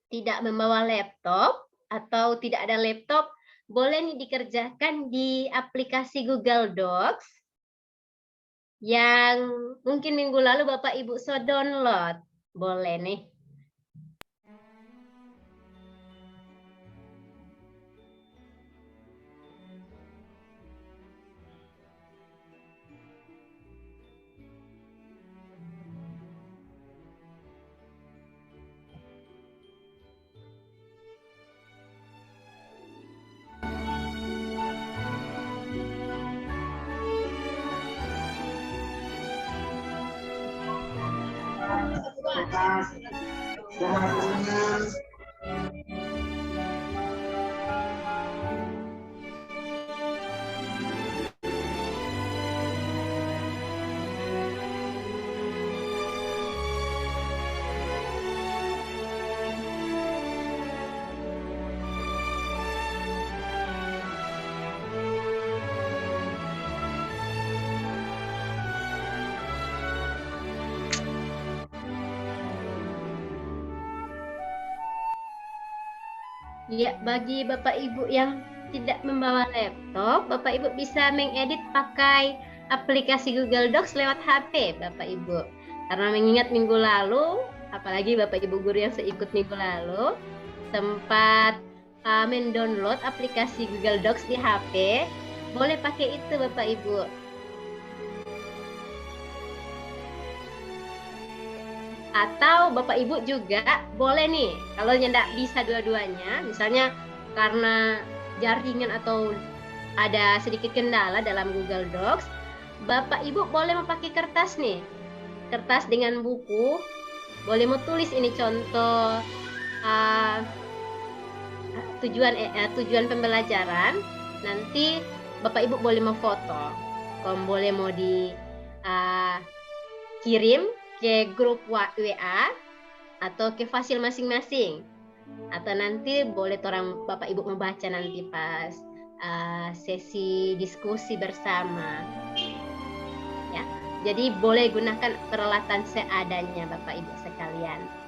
tidak membawa laptop atau tidak ada laptop, boleh nih dikerjakan di aplikasi Google Docs yang mungkin minggu lalu Bapak Ibu so download. Boleh nih. Ya, bagi Bapak Ibu yang tidak membawa laptop, Bapak Ibu bisa mengedit pakai aplikasi Google Docs lewat HP, Bapak Ibu. Karena mengingat minggu lalu, apalagi Bapak Ibu guru yang seikut minggu lalu, sempat mendownload aplikasi Google Docs di HP, boleh pakai itu Bapak Ibu. Atau Bapak Ibu juga boleh nih, kalau nggak bisa dua-duanya, misalnya karena jaringan atau ada sedikit kendala dalam Google Docs, Bapak Ibu boleh memakai kertas nih. Kertas dengan buku, boleh mau tulis ini contoh tujuan pembelajaran, nanti Bapak Ibu boleh mau foto, boleh mau kirim ke grup WA atau ke file masing-masing, atau nanti boleh orang Bapak Ibu membaca nanti pas sesi diskusi bersama ya. Jadi boleh gunakan peralatan seadanya Bapak Ibu sekalian.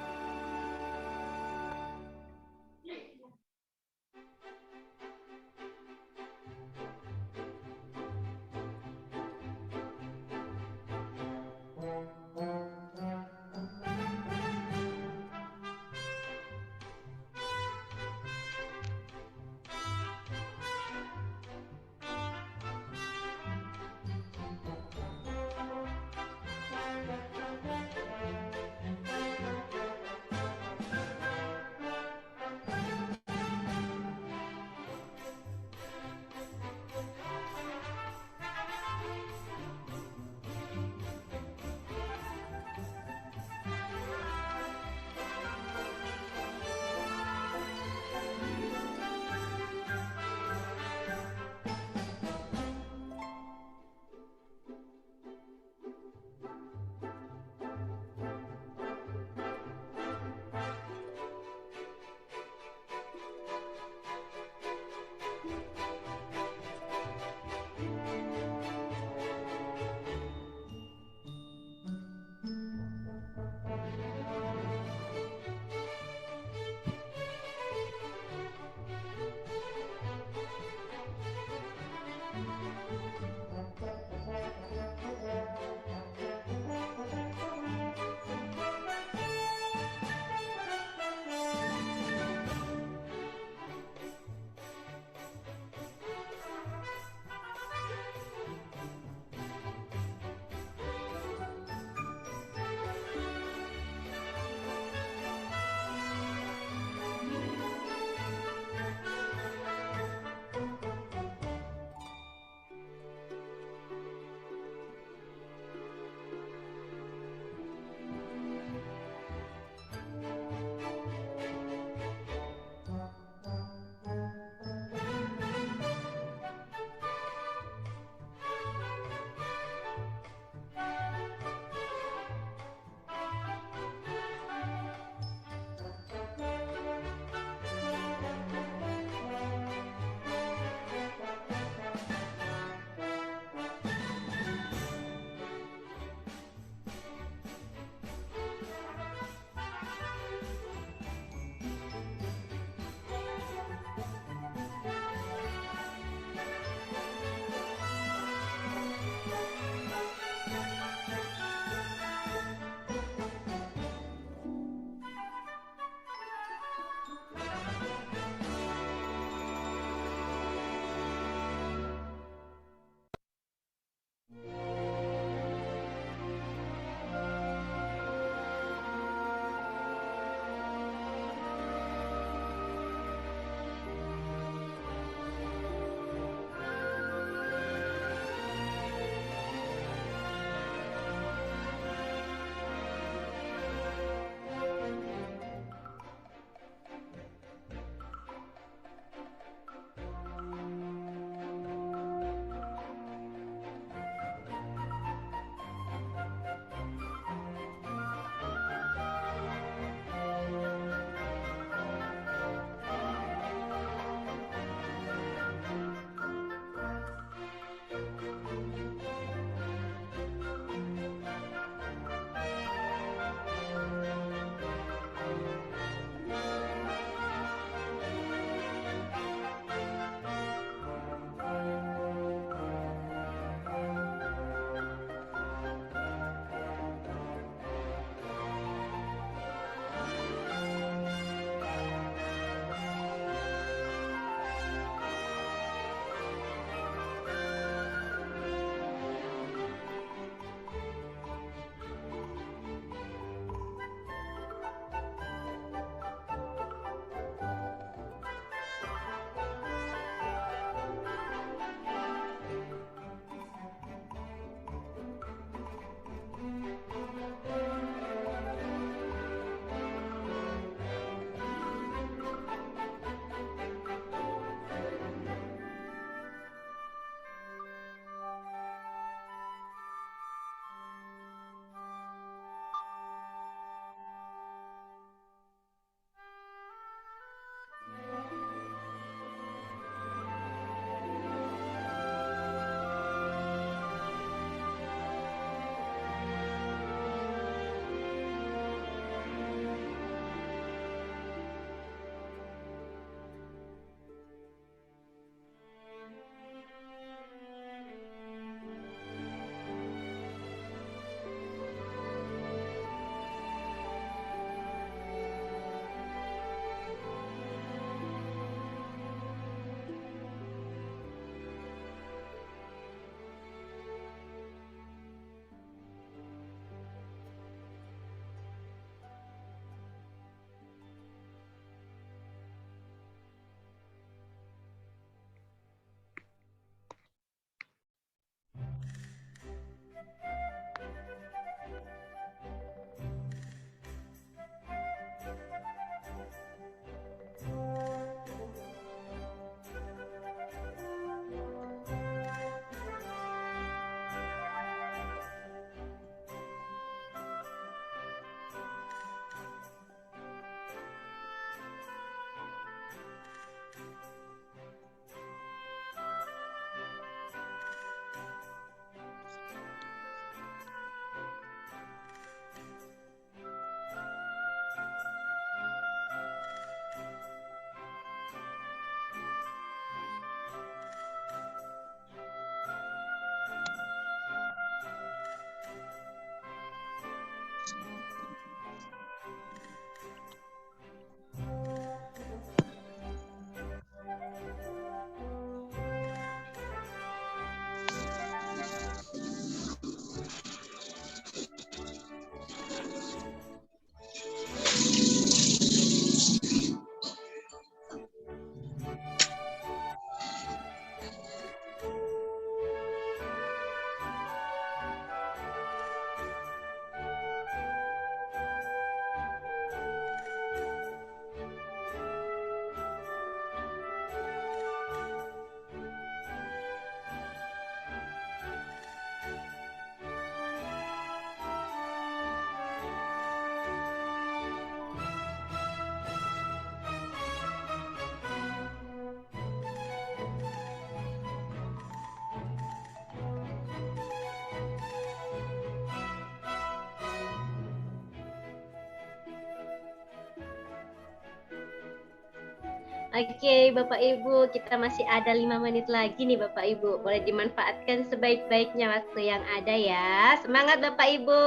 Oke, Bapak Ibu, kita masih ada 5 menit lagi nih Bapak Ibu. Boleh dimanfaatkan sebaik-baiknya waktu yang ada ya. Semangat Bapak Ibu.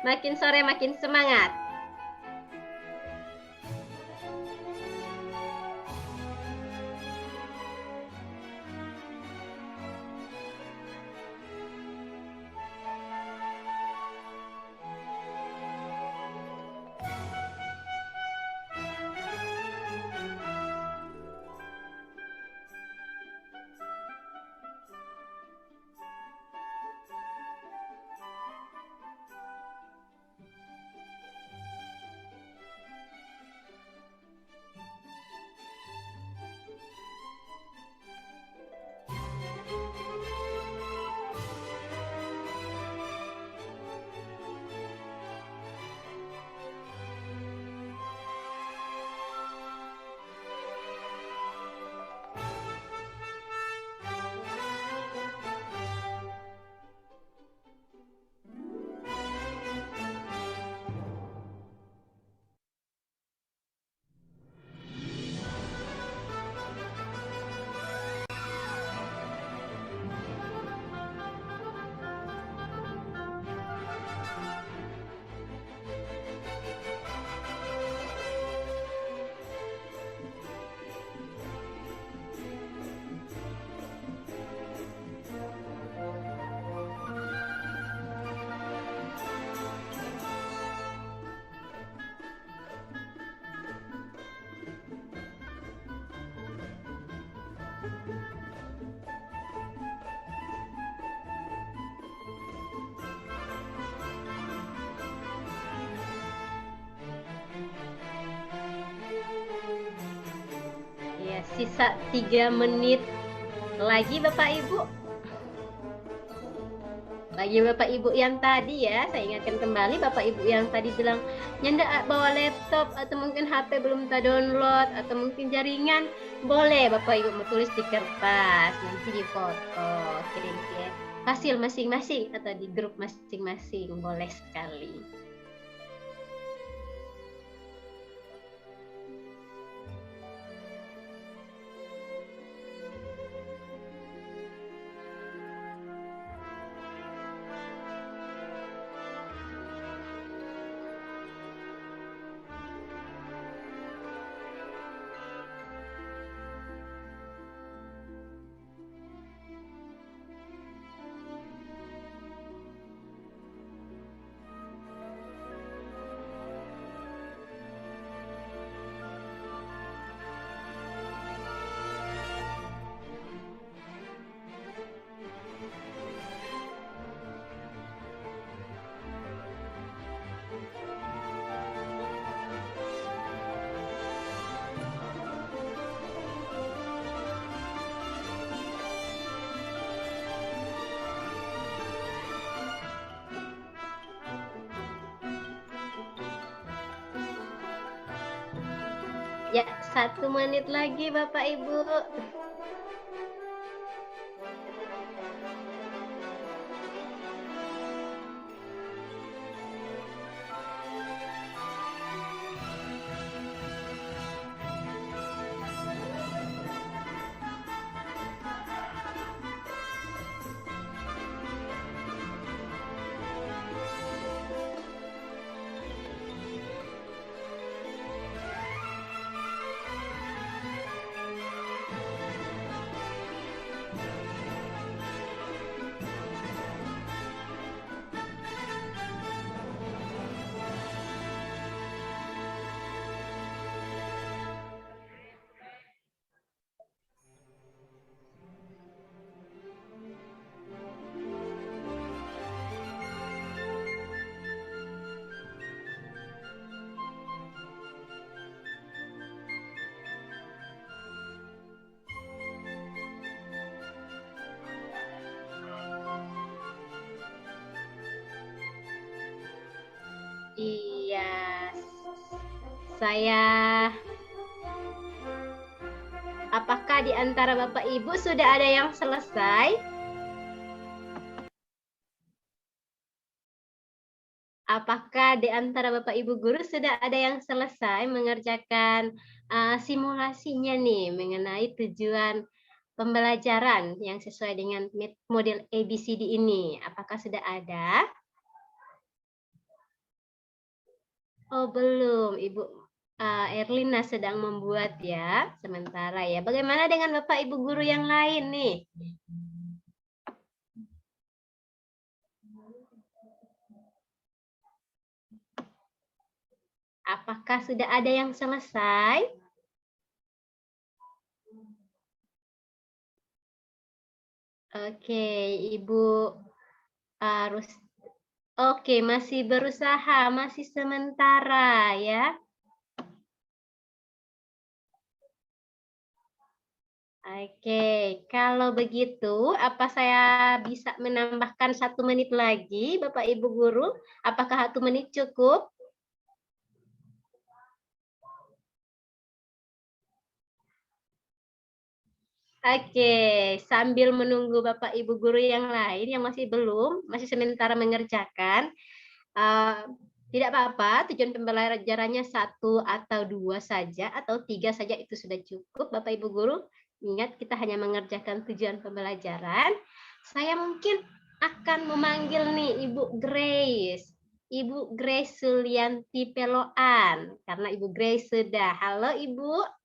Makin sore makin semangat. Ya, sisa 3 menit lagi Bapak Ibu. Bagi Bapak Ibu yang tadi ya, saya ingatkan kembali Bapak Ibu yang tadi bilang nyanda bawa laptop atau mungkin HP belum download atau mungkin jaringan, boleh Bapak Ibu menulis di kertas, nanti difoto, kirim ke hasil masing-masing atau di grup masing-masing, boleh sekali. Ya, 1 menit lagi Bapak Ibu. Iya. Saya apakah di antara Bapak Ibu sudah ada yang selesai? Apakah di antara Bapak Ibu guru sudah ada yang selesai mengerjakan simulasinya nih mengenai tujuan pembelajaran yang sesuai dengan model ABCD ini? Apakah sudah ada? Oh, belum. Ibu Erlina sedang membuat ya, sementara ya. Bagaimana dengan Bapak Ibu guru yang lain nih? Apakah sudah ada yang selesai? Oke, Ibu harus Oke, masih berusaha, masih sementara ya. Oke, kalau begitu, apa saya bisa menambahkan 1 menit lagi, Bapak Ibu guru? Apakah 1 menit cukup? Oke, sambil menunggu Bapak Ibu guru yang lain yang masih belum, masih sementara mengerjakan, tidak apa-apa, tujuan pembelajarannya 1 atau 2 saja, atau 3 saja itu sudah cukup, Bapak Ibu guru. Ingat, kita hanya mengerjakan tujuan pembelajaran. Saya mungkin akan memanggil nih Ibu Grace. Ibu Grace Sulianti Peloan, karena Ibu Grace sudah. Halo Ibu.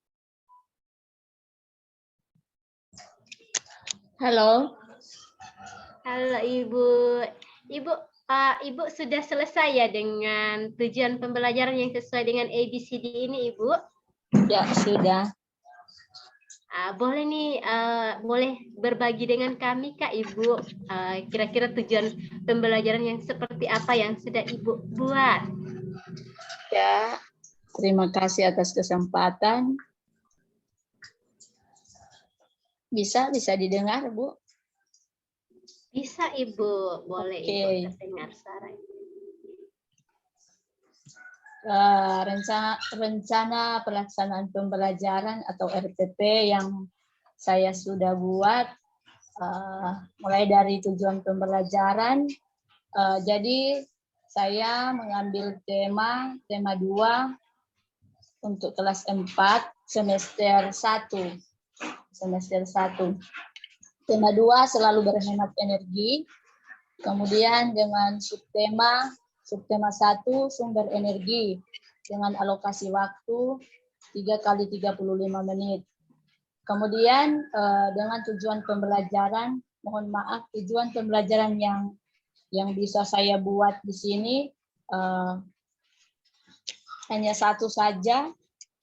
Halo. Halo Ibu. Ibu sudah selesai ya dengan tujuan pembelajaran yang sesuai dengan ABCD ini, Ibu? Ya, sudah. Boleh nih, boleh berbagi dengan kami, Kak, Ibu. Kira-kira tujuan pembelajaran yang seperti apa yang sudah Ibu buat? Ya, terima kasih atas kesempatan. Bisa didengar, Bu? Bisa, Ibu. Boleh, Oke. Ibu terdengar suara. Rencana pelaksanaan pembelajaran atau RPP yang saya sudah buat, mulai dari tujuan pembelajaran. Jadi saya mengambil tema 2 untuk kelas 4 semester 1. Tema 2 selalu berhemat energi. Kemudian dengan subtema 1 sumber energi dengan alokasi waktu 3 kali 35 menit. Kemudian dengan tujuan pembelajaran, mohon maaf, tujuan pembelajaran yang bisa saya buat di sini hanya 1 saja,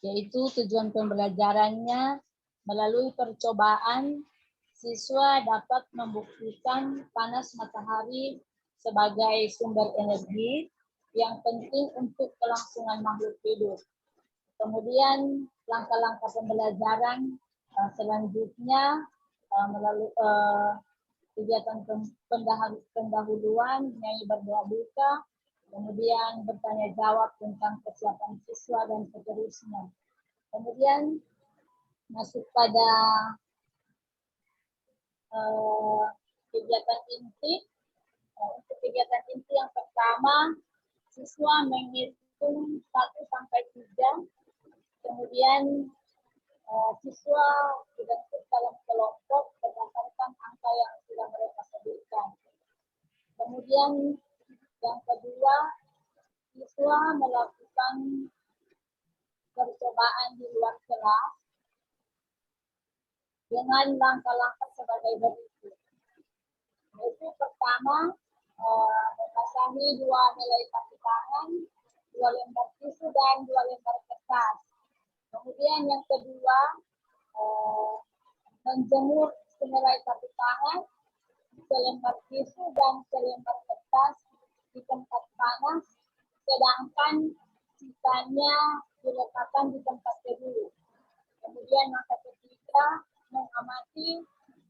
yaitu tujuan pembelajarannya melalui percobaan siswa dapat membuktikan panas matahari sebagai sumber energi yang penting untuk kelangsungan makhluk hidup. Kemudian langkah-langkah pembelajaran selanjutnya melalui kegiatan pendahuluan, nyanyi berdoa buka, kemudian bertanya jawab tentang kesiapan siswa dan seterusnya. Kemudian masuk pada kegiatan inti. Untuk kegiatan inti yang pertama, siswa menghitung 1 sampai 3. Kemudian siswa dibentuk dalam kelompok berdasarkan angka yang sudah mereka sebutkan. Kemudian yang kedua, siswa melakukan percobaan di luar kelas dengan langkah-langkah sebagai berikut. Yaitu pertama, membasahi 2 nilai kaki tangan, 2 lembar tisu, dan 2 lembar kertas. Kemudian yang kedua, menjemur senilai kaki tangan, selembar tisu, dan selembar kertas di tempat panas, sedangkan sisanya diletakkan di tempat teduh. Kemudian langkah ketiga, mengamati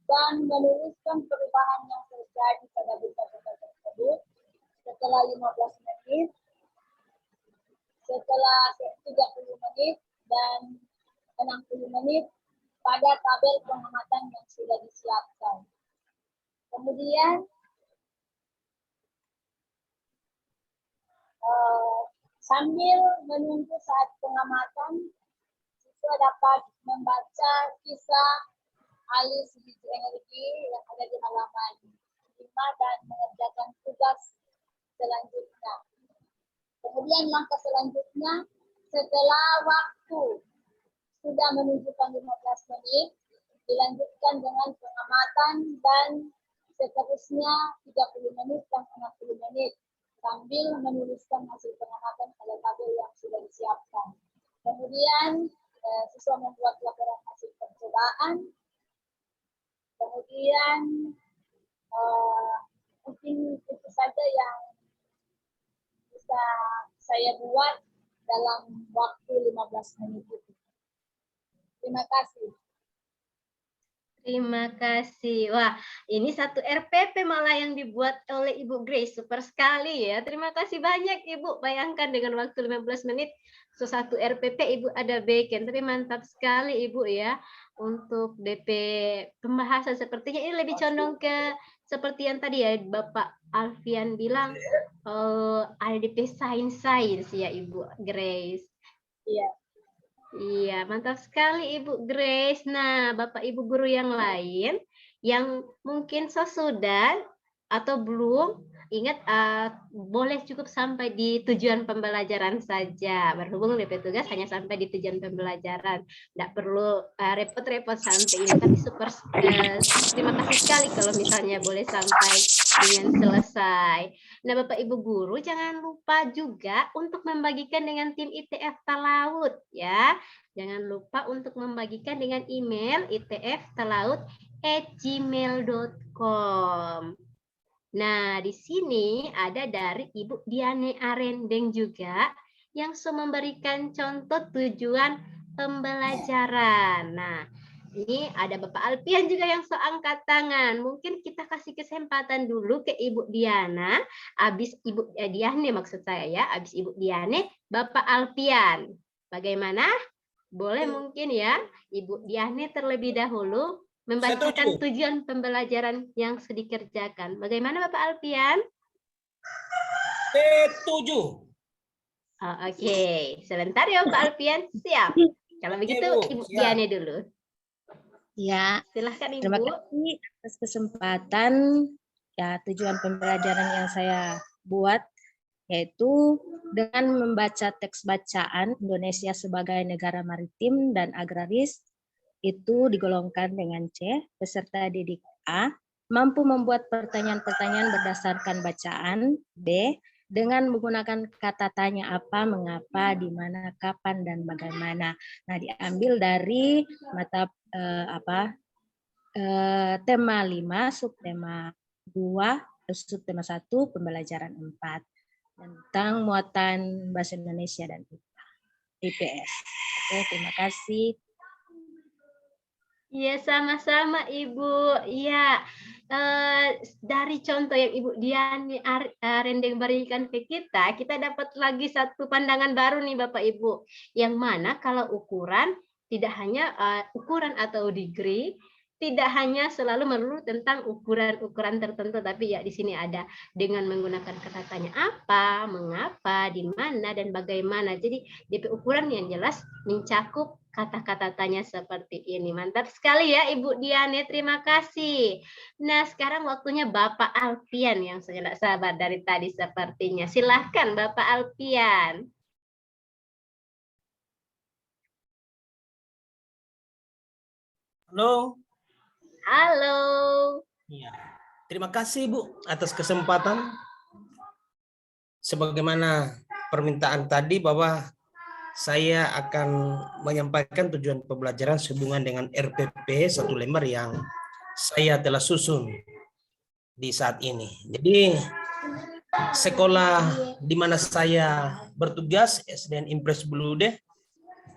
dan menuliskan perubahan yang terjadi pada benda-benda tersebut. Setelah 15 menit, setelah 30 menit dan 60 menit pada tabel pengamatan yang sudah disiapkan. Kemudian sambil menunggu saat pengamatan, siswa dapat membaca kisah alis biji energi yang ada di halaman 5 dan mengerjakan tugas selanjutnya. Kemudian langkah selanjutnya, setelah waktu sudah menunjukkan 15 menit, dilanjutkan dengan pengamatan dan seterusnya 30 menit dan 60 menit sambil menuliskan hasil pengamatan pada tabel yang sudah disiapkan. Kemudian siswa membuat laporan hasil percobaan. Kemudian mungkin itu saja yang bisa saya buat dalam waktu 15 menit itu. Terima kasih. Terima kasih. Wah, ini satu RPP malah yang dibuat oleh Ibu Grace. Super sekali ya. Terima kasih banyak Ibu. Bayangkan dengan waktu 15 menit, satu RPP Ibu ada bikin. Tapi mantap sekali Ibu ya. Untuk DP pembahasan sepertinya ini lebih condong ke seperti yang tadi ya Bapak Alfian bilang, ada DP sains ya Ibu Grace. Iya. Iya, mantap sekali Ibu Grace. Nah, Bapak Ibu guru yang lain yang mungkin sudah atau belum, ingat boleh cukup sampai di tujuan pembelajaran saja. Berhubung DP tugas hanya sampai di tujuan pembelajaran. Tidak perlu repot-repot sampai ini. Tapi super terima kasih sekali kalau misalnya boleh sampai dengan selesai. Nah, Bapak Ibu guru jangan lupa juga untuk membagikan dengan tim ITF Talaut ya. Jangan lupa untuk membagikan dengan email itftalaut@gmail.com. Nah, di sini ada dari Ibu Diane Arendeng juga yang memberikan contoh tujuan pembelajaran. Nah, ini ada Bapak Alpian juga yang angkat tangan. Mungkin kita kasih kesempatan dulu ke Ibu Diana. Habis Ibu Diane maksud saya ya. Habis Ibu Diane, Bapak Alpian. Bagaimana? Boleh mungkin ya. Ibu Diane terlebih dahulu membacakan tujuan pembelajaran yang sudah dikerjakan. Bagaimana Bapak Alpian? Setuju. Oh, oke. Sebentar ya Bapak Alpian. Siap. Kalau begitu Ibu Diane dulu. Ya, Silahkan Ibu. terima kasih atas kesempatan ya tujuan pembelajaran yang saya buat yaitu dengan membaca teks bacaan Indonesia sebagai negara maritim dan agraris itu digolongkan dengan C, peserta didik A mampu membuat pertanyaan-pertanyaan berdasarkan bacaan, B dengan menggunakan kata tanya apa, mengapa, di mana, kapan, dan bagaimana. Nah, diambil dari mata tema 5, subtema 2, subtema 1, pembelajaran 4 tentang muatan bahasa Indonesia dan IPS. Oke, terima kasih. Iya, sama-sama Ibu. Iya, dari contoh yang Ibu Diani Arendeng berikan ke kita dapat lagi satu pandangan baru nih Bapak Ibu. Yang mana kalau ukuran tidak hanya ukuran atau degree, tidak hanya selalu melulu tentang ukuran-ukuran tertentu, tapi ya di sini ada dengan menggunakan kata tanya apa, mengapa, di mana, dan bagaimana. Jadi DP ukuran yang jelas mencakup kata-kata tanya seperti ini. Mantap sekali ya Ibu Diane, terima kasih. Nah, sekarang waktunya Bapak Alfian yang saya tidak sabar dari tadi sepertinya. Silahkan Bapak Alfian. Halo. Halo. Ya. Terima kasih Bu atas kesempatan. Sebagaimana permintaan tadi bahwa saya akan menyampaikan tujuan pembelajaran sehubungan dengan RPP satu lembar yang saya telah susun di saat ini. Jadi sekolah di mana saya bertugas SDN Impres Bulude,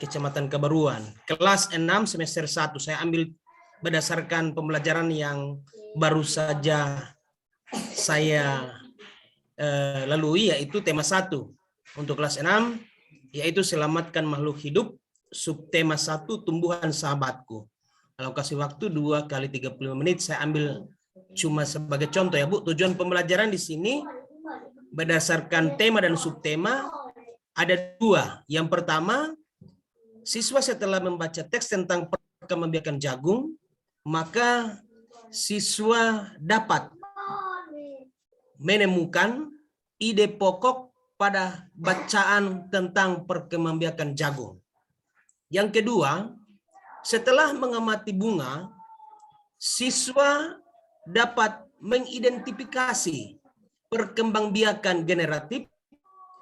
Kecamatan Kebaruan, kelas 6 semester 1. Saya ambil berdasarkan pembelajaran yang baru saja saya lalui, yaitu tema 1 untuk kelas 6 yaitu selamatkan makhluk hidup, subtema 1 tumbuhan sahabatku. Alokasi waktu 2 kali 35 menit, saya ambil cuma sebagai contoh ya Bu. Tujuan pembelajaran di sini berdasarkan tema dan subtema ada 2. Yang pertama, siswa setelah membaca teks tentang perkembangbiakan jagung, maka siswa dapat menemukan ide pokok pada bacaan tentang perkembangbiakan jagung. Yang kedua, setelah mengamati bunga, siswa dapat mengidentifikasi perkembangbiakan generatif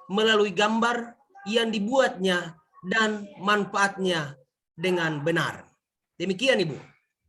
melalui gambar yang dibuatnya dan manfaatnya dengan benar. Demikian Ibu.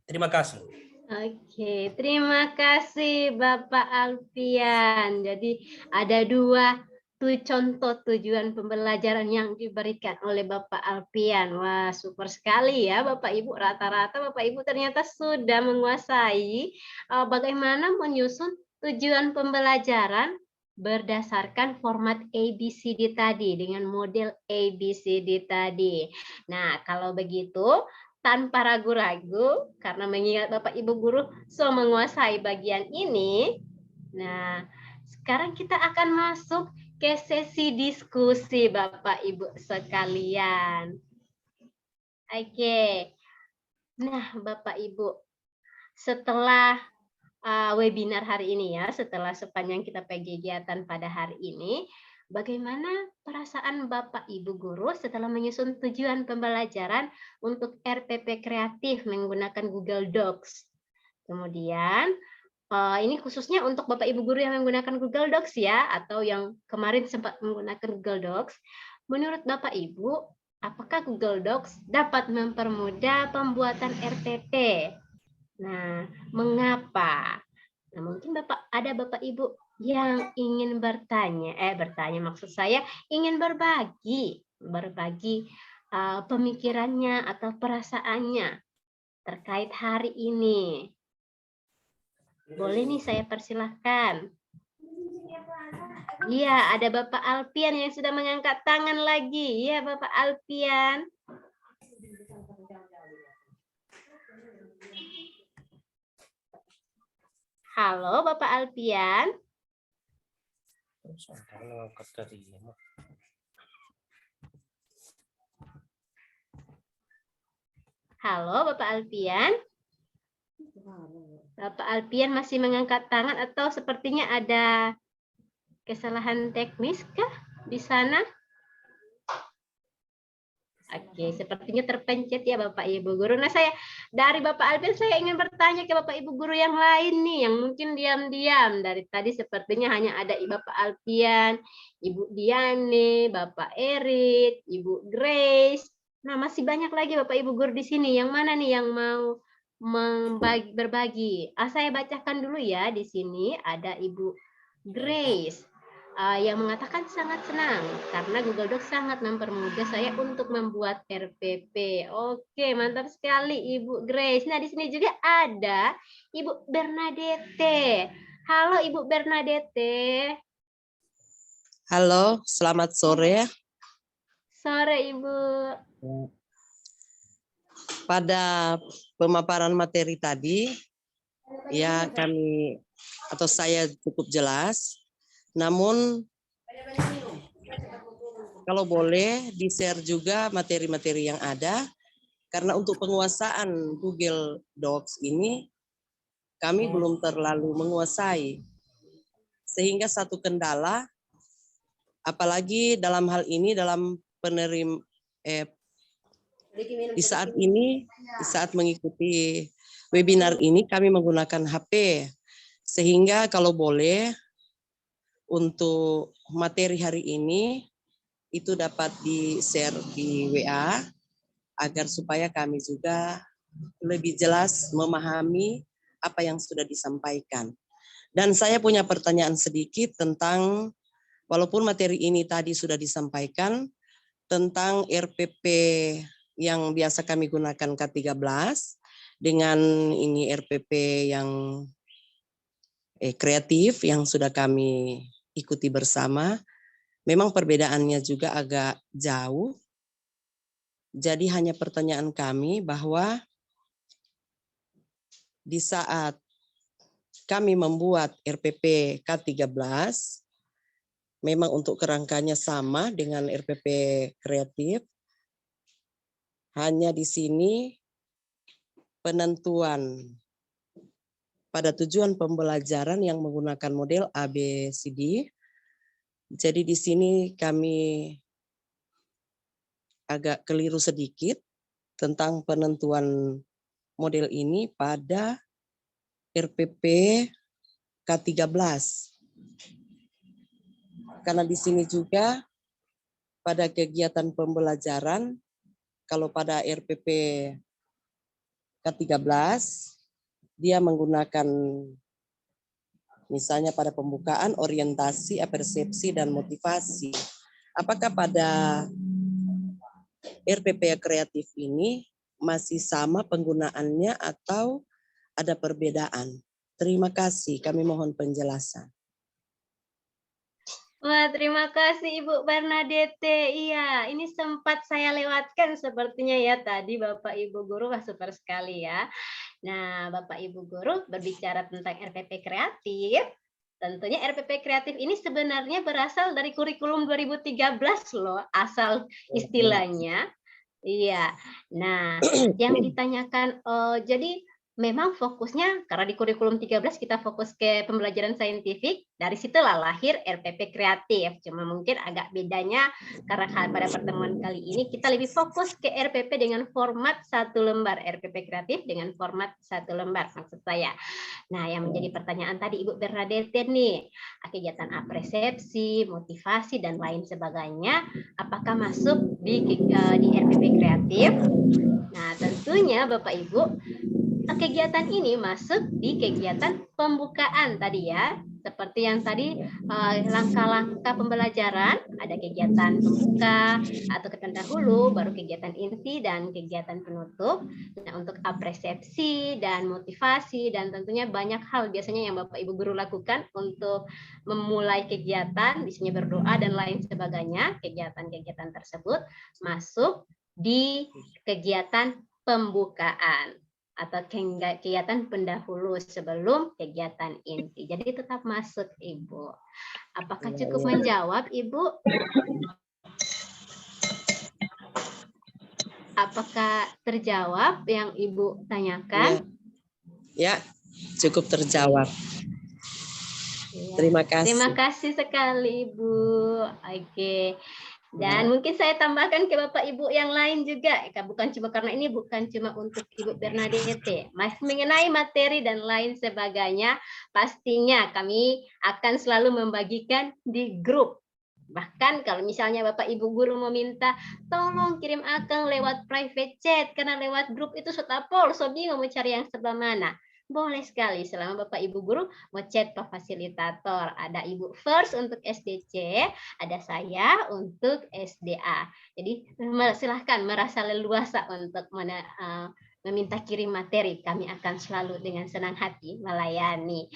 Terima kasih. Oke, terima kasih Bapak Alfian. Jadi ada 2 contoh tujuan pembelajaran yang diberikan oleh Bapak Alfian. Wah, super sekali ya Bapak Ibu. Rata-rata Bapak Ibu ternyata sudah menguasai bagaimana menyusun tujuan pembelajaran berdasarkan format ABCD tadi, dengan model ABCD tadi. Nah, kalau begitu, tanpa ragu-ragu, karena mengingat Bapak Ibu guru so menguasai bagian ini, nah sekarang kita akan masuk ke sesi diskusi Bapak Ibu sekalian. Oke, nah Bapak Ibu, setelah webinar hari ini ya, setelah sepanjang kita kegiatan pada hari ini, bagaimana perasaan Bapak Ibu guru setelah menyusun tujuan pembelajaran untuk RPP kreatif menggunakan Google Docs? Kemudian, ini khususnya untuk Bapak Ibu guru yang menggunakan Google Docs ya, atau yang kemarin sempat menggunakan Google Docs. Menurut Bapak Ibu, apakah Google Docs dapat mempermudah pembuatan RPP? Nah, mengapa? Nah, mungkin ada Bapak Ibu yang ingin bertanya maksud saya ingin berbagi pemikirannya atau perasaannya terkait hari ini. Boleh nih saya persilahkan. Iya, ada Bapak Alfian yang sudah mengangkat tangan lagi. Iya, Bapak Alfian. Halo, Bapak Alfian. Halo, Bapak Alfian. Bapak Alfian masih mengangkat tangan atau sepertinya ada kesalahan teknis kah di sana? Oke, sepertinya terpencet ya Bapak Ibu guru. Nah, dari Bapak Alfian saya ingin bertanya ke Bapak Ibu guru yang lain nih, yang mungkin diam-diam. Dari tadi sepertinya hanya ada Bapak Alfian, Ibu Diane, Bapak Erit, Ibu Grace. Nah, masih banyak lagi Bapak Ibu guru di sini. Yang mana nih yang mau berbagi? Saya bacakan dulu ya. Di sini ada Ibu Grace yang mengatakan sangat senang karena Google Docs sangat mempermudah saya untuk membuat RPP. Oke, mantap sekali Ibu Grace. Nah, di sini juga ada Ibu Bernadette. Halo Ibu Bernadette. Halo, selamat sore. Sore Ibu. Pada pemaparan materi tadi, ya saya cukup jelas. Namun, kalau boleh di-share juga materi-materi yang ada, karena untuk penguasaan Google Docs ini, kami belum terlalu menguasai. Sehingga satu kendala, apalagi dalam hal ini, dalam di saat mengikuti webinar ini, kami menggunakan HP. Sehingga kalau boleh, untuk materi hari ini itu dapat di-share di WA agar supaya kami juga lebih jelas memahami apa yang sudah disampaikan. Dan saya punya pertanyaan sedikit tentang, walaupun materi ini tadi sudah disampaikan, tentang RPP yang biasa kami gunakan K13 dengan ini RPP yang kreatif yang sudah kami ikuti bersama. Memang perbedaannya juga agak jauh. Jadi hanya pertanyaan kami bahwa di saat kami membuat RPP K13, memang untuk kerangkanya sama dengan RPP kreatif. Hanya di sini penentuan pada tujuan pembelajaran yang menggunakan model ABCD. Jadi di sini kami agak keliru sedikit tentang penentuan model ini pada RPP K13. Karena di sini juga pada kegiatan pembelajaran, kalau pada RPP K13, dia menggunakan misalnya pada pembukaan, orientasi, persepsi, dan motivasi. Apakah pada RPP kreatif ini masih sama penggunaannya atau ada perbedaan? Terima kasih, kami mohon penjelasan. Wah, terima kasih Ibu Bernadette. Iya, ini sempat saya lewatkan sepertinya ya tadi Bapak Ibu Guru, wah super sekali ya. Nah, Bapak Ibu Guru berbicara tentang RPP kreatif. Tentunya RPP kreatif ini sebenarnya berasal dari kurikulum 2013 loh, asal istilahnya. Iya. Nah, yang ditanyakan, jadi memang fokusnya karena di kurikulum 13 kita fokus ke pembelajaran saintifik, dari situlah lahir RPP kreatif. Cuma mungkin agak bedanya karena pada pertemuan kali ini kita lebih fokus ke RPP dengan format 1 lembar, RPP kreatif dengan format 1 lembar maksud saya. Nah, yang menjadi pertanyaan tadi Ibu Bernadette nih, kegiatan apresepsi, motivasi dan lain sebagainya, apakah masuk di RPP kreatif? Nah, tentunya Bapak Ibu, kegiatan ini masuk di kegiatan pembukaan tadi ya. Seperti yang tadi langkah-langkah pembelajaran, ada kegiatan pembuka atau pendahulu, baru kegiatan inti dan kegiatan penutup. Nah, untuk apresepsi dan motivasi dan tentunya banyak hal biasanya yang Bapak Ibu Guru lakukan untuk memulai kegiatan, misalnya berdoa dan lain sebagainya. Kegiatan-kegiatan tersebut masuk di kegiatan pembukaan atau kegiatan pendahulu sebelum kegiatan inti. Jadi tetap masuk, Ibu. Apakah cukup menjawab, Ibu? Apakah terjawab yang Ibu tanyakan? Ya, cukup terjawab. Ya. Terima kasih. Terima kasih sekali, Ibu. Oke. Dan mungkin saya tambahkan ke Bapak Ibu yang lain juga, bukan cuma karena ini bukan cuma untuk Ibu Bernadette, masih mengenai materi dan lain sebagainya, pastinya kami akan selalu membagikan di grup. Bahkan kalau misalnya Bapak Ibu Guru meminta, tolong kirim akang lewat private chat, karena lewat grup itu sotapol, so bingung mau cari yang sebelah mana. Boleh sekali selama Bapak Ibu Guru mau chat Pak Fasilitator. Ada Ibu First untuk SDC, ada saya untuk SDA. Jadi silahkan merasa leluasa untuk meminta kirim materi. Kami akan selalu dengan senang hati melayani.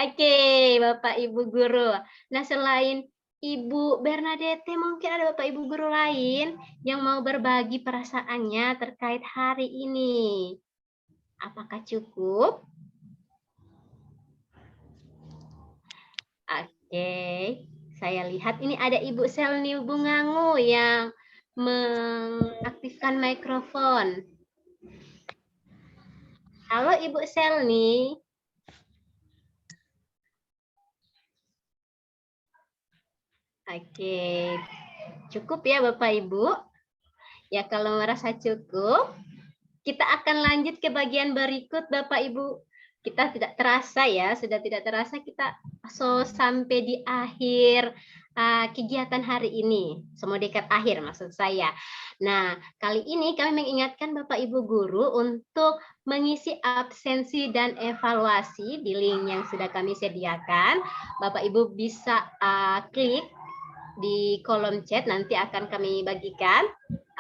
Oke, Bapak Ibu Guru. Nah, selain Ibu Bernadette, mungkin ada Bapak Ibu Guru lain yang mau berbagi perasaannya terkait hari ini. Apakah cukup? Oke, saya lihat ini ada Ibu Selni Bungangu yang mengaktifkan mikrofon. Halo Ibu Selni. Oke, cukup ya Bapak Ibu. Ya kalau merasa cukup, kita akan lanjut ke bagian berikut Bapak Ibu. Kita tidak terasa ya, sudah tidak terasa kita sampai di akhir kegiatan hari ini. Semua dekat akhir maksud saya. Nah, kali ini kami mengingatkan Bapak Ibu Guru untuk mengisi absensi dan evaluasi di link yang sudah kami sediakan. Bapak Ibu bisa klik di kolom chat, nanti akan kami bagikan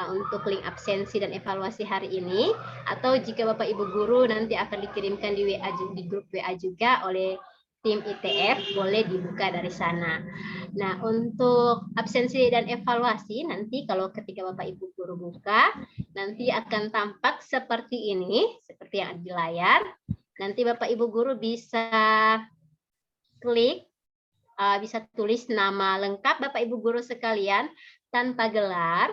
untuk link absensi dan evaluasi hari ini, atau jika Bapak Ibu Guru nanti akan dikirimkan di WA, di grup WA juga oleh tim ITF boleh dibuka dari sana. Nah, untuk absensi dan evaluasi nanti kalau ketika Bapak Ibu guru buka, nanti akan tampak seperti ini, seperti yang ada di layar. Nanti Bapak Ibu guru bisa klik, bisa tulis nama lengkap Bapak Ibu guru sekalian tanpa gelar,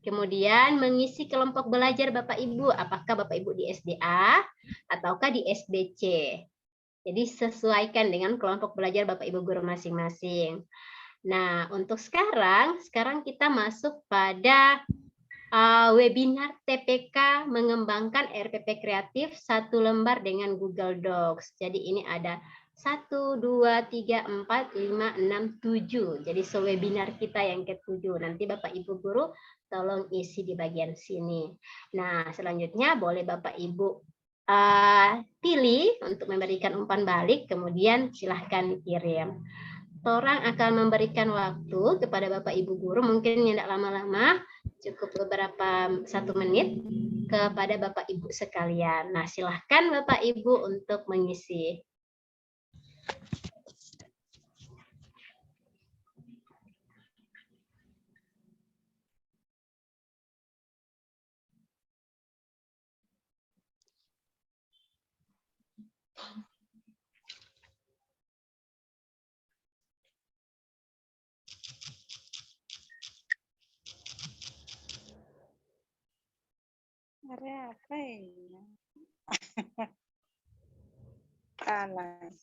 kemudian mengisi kelompok belajar Bapak Ibu, apakah Bapak Ibu di SDA ataukah di SDC. Jadi sesuaikan dengan kelompok belajar Bapak Ibu guru masing-masing. Nah, untuk sekarang kita masuk pada webinar TPK mengembangkan RPP kreatif 1 lembar dengan Google Docs. Jadi ini ada 1, 2, 3, 4, 5, 6, 7. Jadi webinar kita yang ke-7. Nanti Bapak Ibu guru tolong isi di bagian sini. Nah, selanjutnya boleh Bapak Ibu pilih untuk memberikan umpan balik, kemudian silahkan kirim. Torang akan memberikan waktu kepada Bapak Ibu guru, mungkin tidak lama-lama, cukup beberapa 1 menit kepada Bapak Ibu sekalian. Nah, silahkan Bapak Ibu untuk mengisi. Ada apa ya? Panas.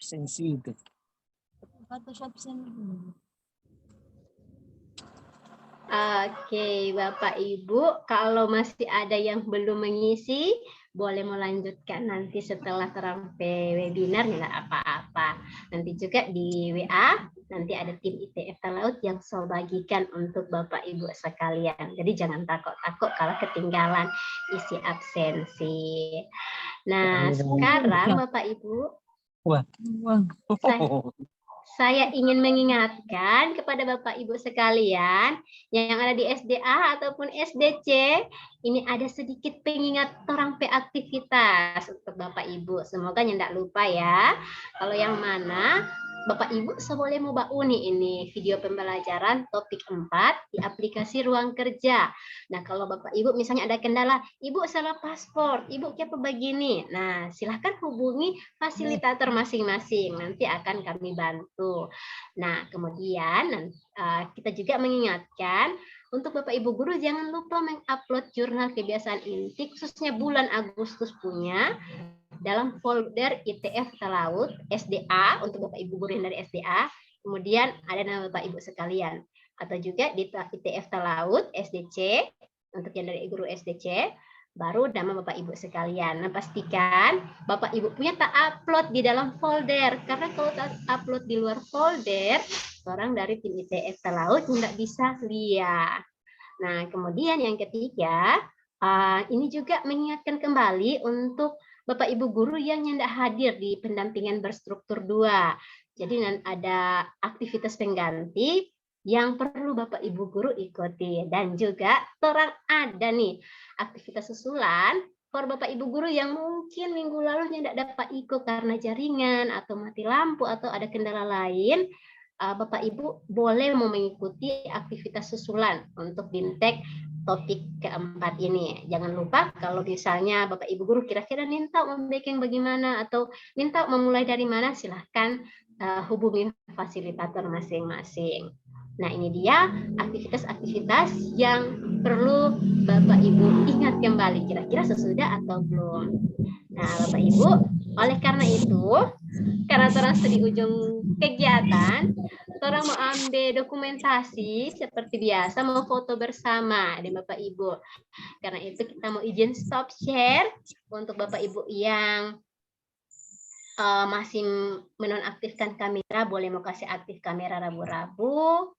Absensi itu. Oke, Bapak Ibu, kalau masih ada yang belum mengisi, boleh melanjutkan nanti setelah terampai webinar, tidak apa-apa. Nanti juga di WA, nanti ada tim ITF Talaut yang saya bagikan untuk Bapak Ibu sekalian. Jadi jangan takut-takut kalau ketinggalan isi absensi. Nah, sekarang Bapak Ibu, saya ingin mengingatkan kepada Bapak Ibu sekalian yang ada di SDA ataupun SDC, ini ada sedikit pengingat torang aktivitas untuk Bapak Ibu. Semoga tidak lupa ya. Kalau yang mana Bapak Ibu boleh mau uni ini video pembelajaran topik 4 di aplikasi Ruang Kerja. Nah, kalau Bapak Ibu misalnya ada kendala, Ibu salah paspor, Ibu apa begini. Nah, silahkan hubungi fasilitator masing-masing. Nanti akan kami bantu. Nah, kemudian kita juga mengingatkan untuk Bapak Ibu guru jangan lupa mengupload jurnal kebiasaan inti khususnya bulan Agustus punya dalam folder ITF Talaut SDA untuk Bapak Ibu guru yang dari SDA, kemudian ada nama Bapak Ibu sekalian, atau juga di ITF Talaut SDC untuk yang dari guru SDC, baru nama Bapak Ibu sekalian. Nah, pastikan Bapak Ibu punya tak upload di dalam folder, karena kalau tak upload di luar folder, orang dari tim ITF Talaut tidak bisa lihat. Nah, kemudian yang ketiga, ini juga mengingatkan kembali untuk Bapak Ibu guru yang tidak hadir di pendampingan berstruktur 2. Jadi ada aktivitas pengganti yang perlu Bapak Ibu guru ikuti. Dan juga terang ada nih aktivitas susulan for Bapak Ibu guru yang mungkin minggu lalu tidak dapat ikut karena jaringan atau mati lampu atau ada kendala lain. Bapak Ibu boleh mau mengikuti aktivitas susulan untuk BIMTEK topik keempat ini. Jangan lupa kalau misalnya Bapak Ibu guru kira-kira minta membaking bagaimana atau minta memulai dari mana, silahkan hubungi fasilitator masing-masing. Nah, ini dia aktivitas-aktivitas yang perlu Bapak Ibu ingat kembali. Kira-kira sesudah atau belum? Nah, Bapak Ibu, oleh karena itu, karena terasa di ujung kegiatan, orang mau ambil dokumentasi seperti biasa, mau foto bersama di Bapak Ibu. Karena itu kita mau izin stop share untuk Bapak Ibu yang masih menonaktifkan kamera, boleh mau kasih aktif kamera rabu-rabu.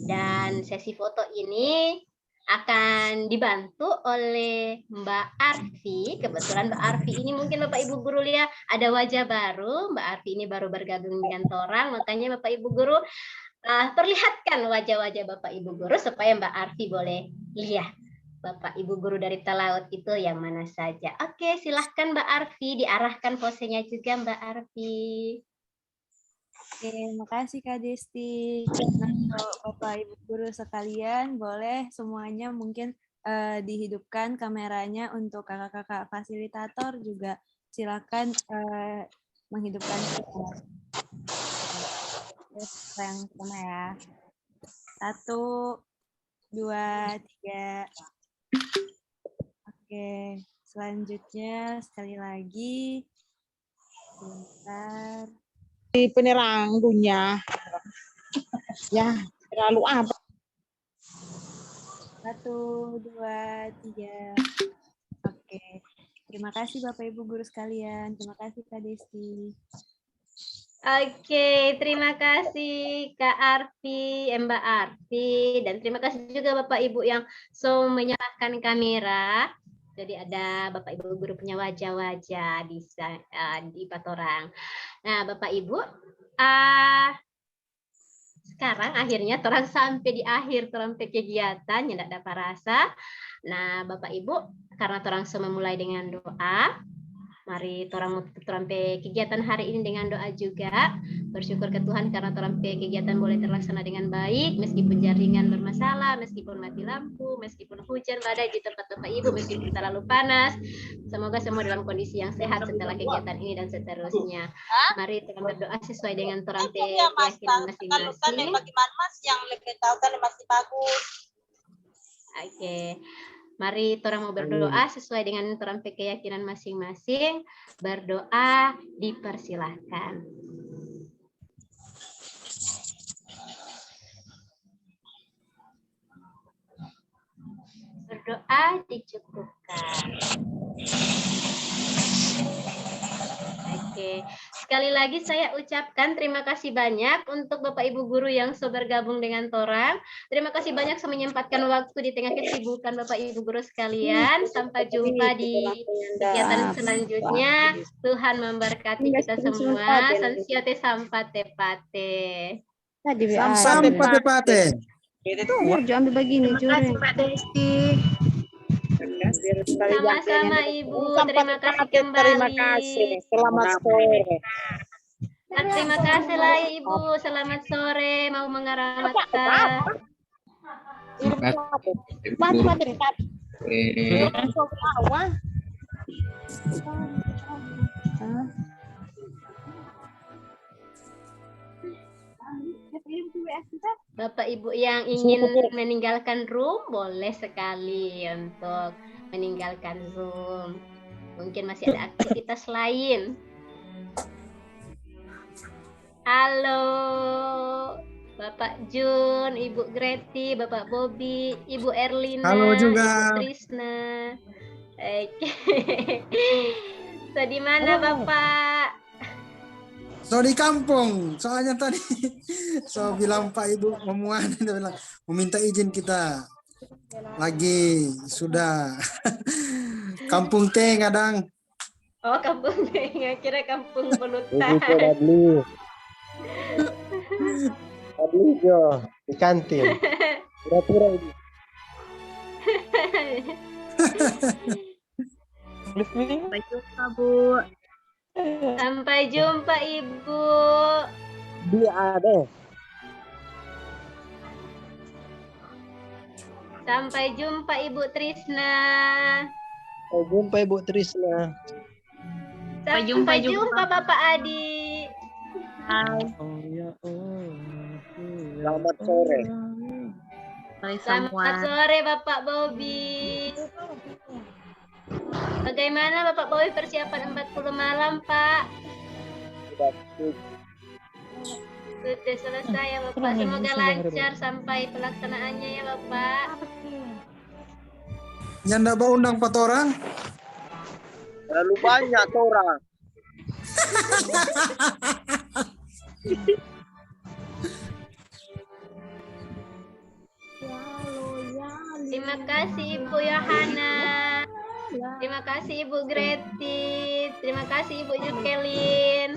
Dan sesi foto ini akan dibantu oleh Mbak Arfi. Kebetulan Mbak Arfi ini mungkin Bapak Ibu guru lihat ada wajah baru. Mbak Arfi ini baru bergabung dengan Torang, makanya Bapak Ibu guru Perlihatkan wajah-wajah Bapak Ibu guru supaya Mbak Arfi boleh lihat Bapak Ibu guru dari Talaut itu yang mana saja. Oke, silahkan Mbak Arfi, diarahkan posenya juga Mbak Arfi. Oke, makasih Kak Desti. Untuk Bapak Ibu guru sekalian, boleh semuanya mungkin dihidupkan kameranya. Untuk kakak-kakak fasilitator juga silakan menghidupkan kamera. Yang pertama ya. 1, 2, 3. Oke, selanjutnya sekali lagi. Bentar. Penerang dunia. Ya, terlalu apa? 1, 2, 3. Oke. Terima kasih Bapak Ibu guru sekalian. Terima kasih Kak Desti. Oke, terima kasih Kak Arfi, Mbak Arfi, dan terima kasih juga Bapak Ibu yang menyalakan kamera. Jadi ada Bapak Ibu guru punya wajah-wajah di Patorang. Nah, Bapak Ibu, sekarang akhirnya torang sampai di akhir sampai kegiatan yang tidak dapat rasa. Nah, Bapak Ibu, karena torang semua mulai dengan doa, mari torang sampai kegiatan hari ini dengan doa juga. Bersyukur ke Tuhan karena torang kegiatan boleh terlaksana dengan baik, meskipun jaringan bermasalah, meskipun mati lampu, meskipun hujan badai di tempat Bapak Ibu, meskipun terlalu panas. Semoga semua dalam kondisi yang sehat setelah kegiatan ini dan seterusnya. Mari torang berdoa sesuai dengan torang keyakinan masing-masing. Bagaimana Mas yang lebih tahu kan masih bagus. Oke. Mari torang mau berdoa sesuai dengan torang keyakinan masing-masing. Berdoa dipersilahkan. Berdoa dicukupkan. Oke, sekali lagi saya ucapkan terima kasih banyak untuk Bapak Ibu guru yang bergabung dengan torang. Terima kasih banyak sudah menyempatkan waktu di tengah kesibukan Bapak Ibu guru sekalian. Sampai jumpa di kegiatan selanjutnya. Tuhan memberkati kita semua. Sansiote sampate pate. Sampai pate-pate. Jangan ambil begini, Terima kasih Pak Desti. Sama-sama Ibu, terima kasih kembali. Terima kasih. Selamat sore. Terima kasih lah Ibu, selamat sore. Mau mengarahkan. Bapak Ibu yang ingin meninggalkan room, boleh sekali untuk meninggalkan room. Mungkin masih ada aktivitas lain. Halo, Bapak Jun, Ibu Greti, Bapak Bobby, Ibu Erlina, Halo juga. Ibu Trisna. Oke. So, di mana Bapak? So di kampung, soalnya tadi so bilang Pak Ibu Memuan, dia bilang meminta izin kita lagi sudah kampung teh kadang. Oh, kampung teh, kira kampung Belutan. Tadi jo di kantin. Pura-pura ini. Sampai jumpa Bu. Sampai jumpa Ibu. Dia ada. Sampai jumpa Ibu Trisna. Sampai jumpa Ibu Trisna. Sampai jumpa Bapak Adi. Selamat sore. Selamat sore Bapak Bobby. Bagaimana Bapak Bowie persiapan 40 malam, Pak? Sudah selesai ya Bapak. Semoga lancar sampai pelaksanaannya ya Bapak. Yang enggak mau undang 4 orang? Terlalu banyak orang. Terima kasih Ibu Yohana. Terima kasih Ibu Greti. Terima kasih Ibu Jacqueline.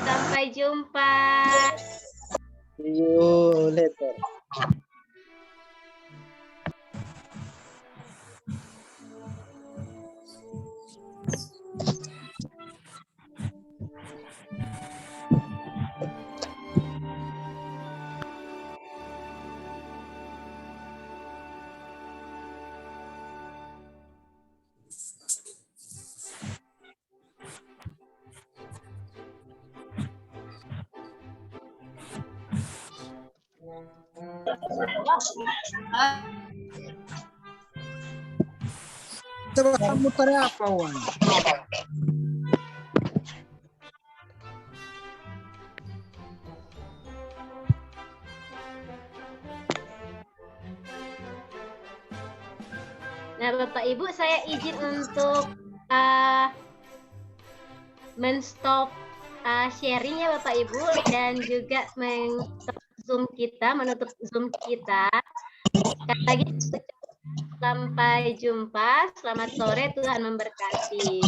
Sampai jumpa. See you later. Coba kamu tanya apa, Wan? Nah, Bapak Ibu, saya izin untuk men-stop sharing ya Bapak Ibu, dan juga menutup Zoom kita. Sekali lagi sampai jumpa. Selamat sore, Tuhan memberkati.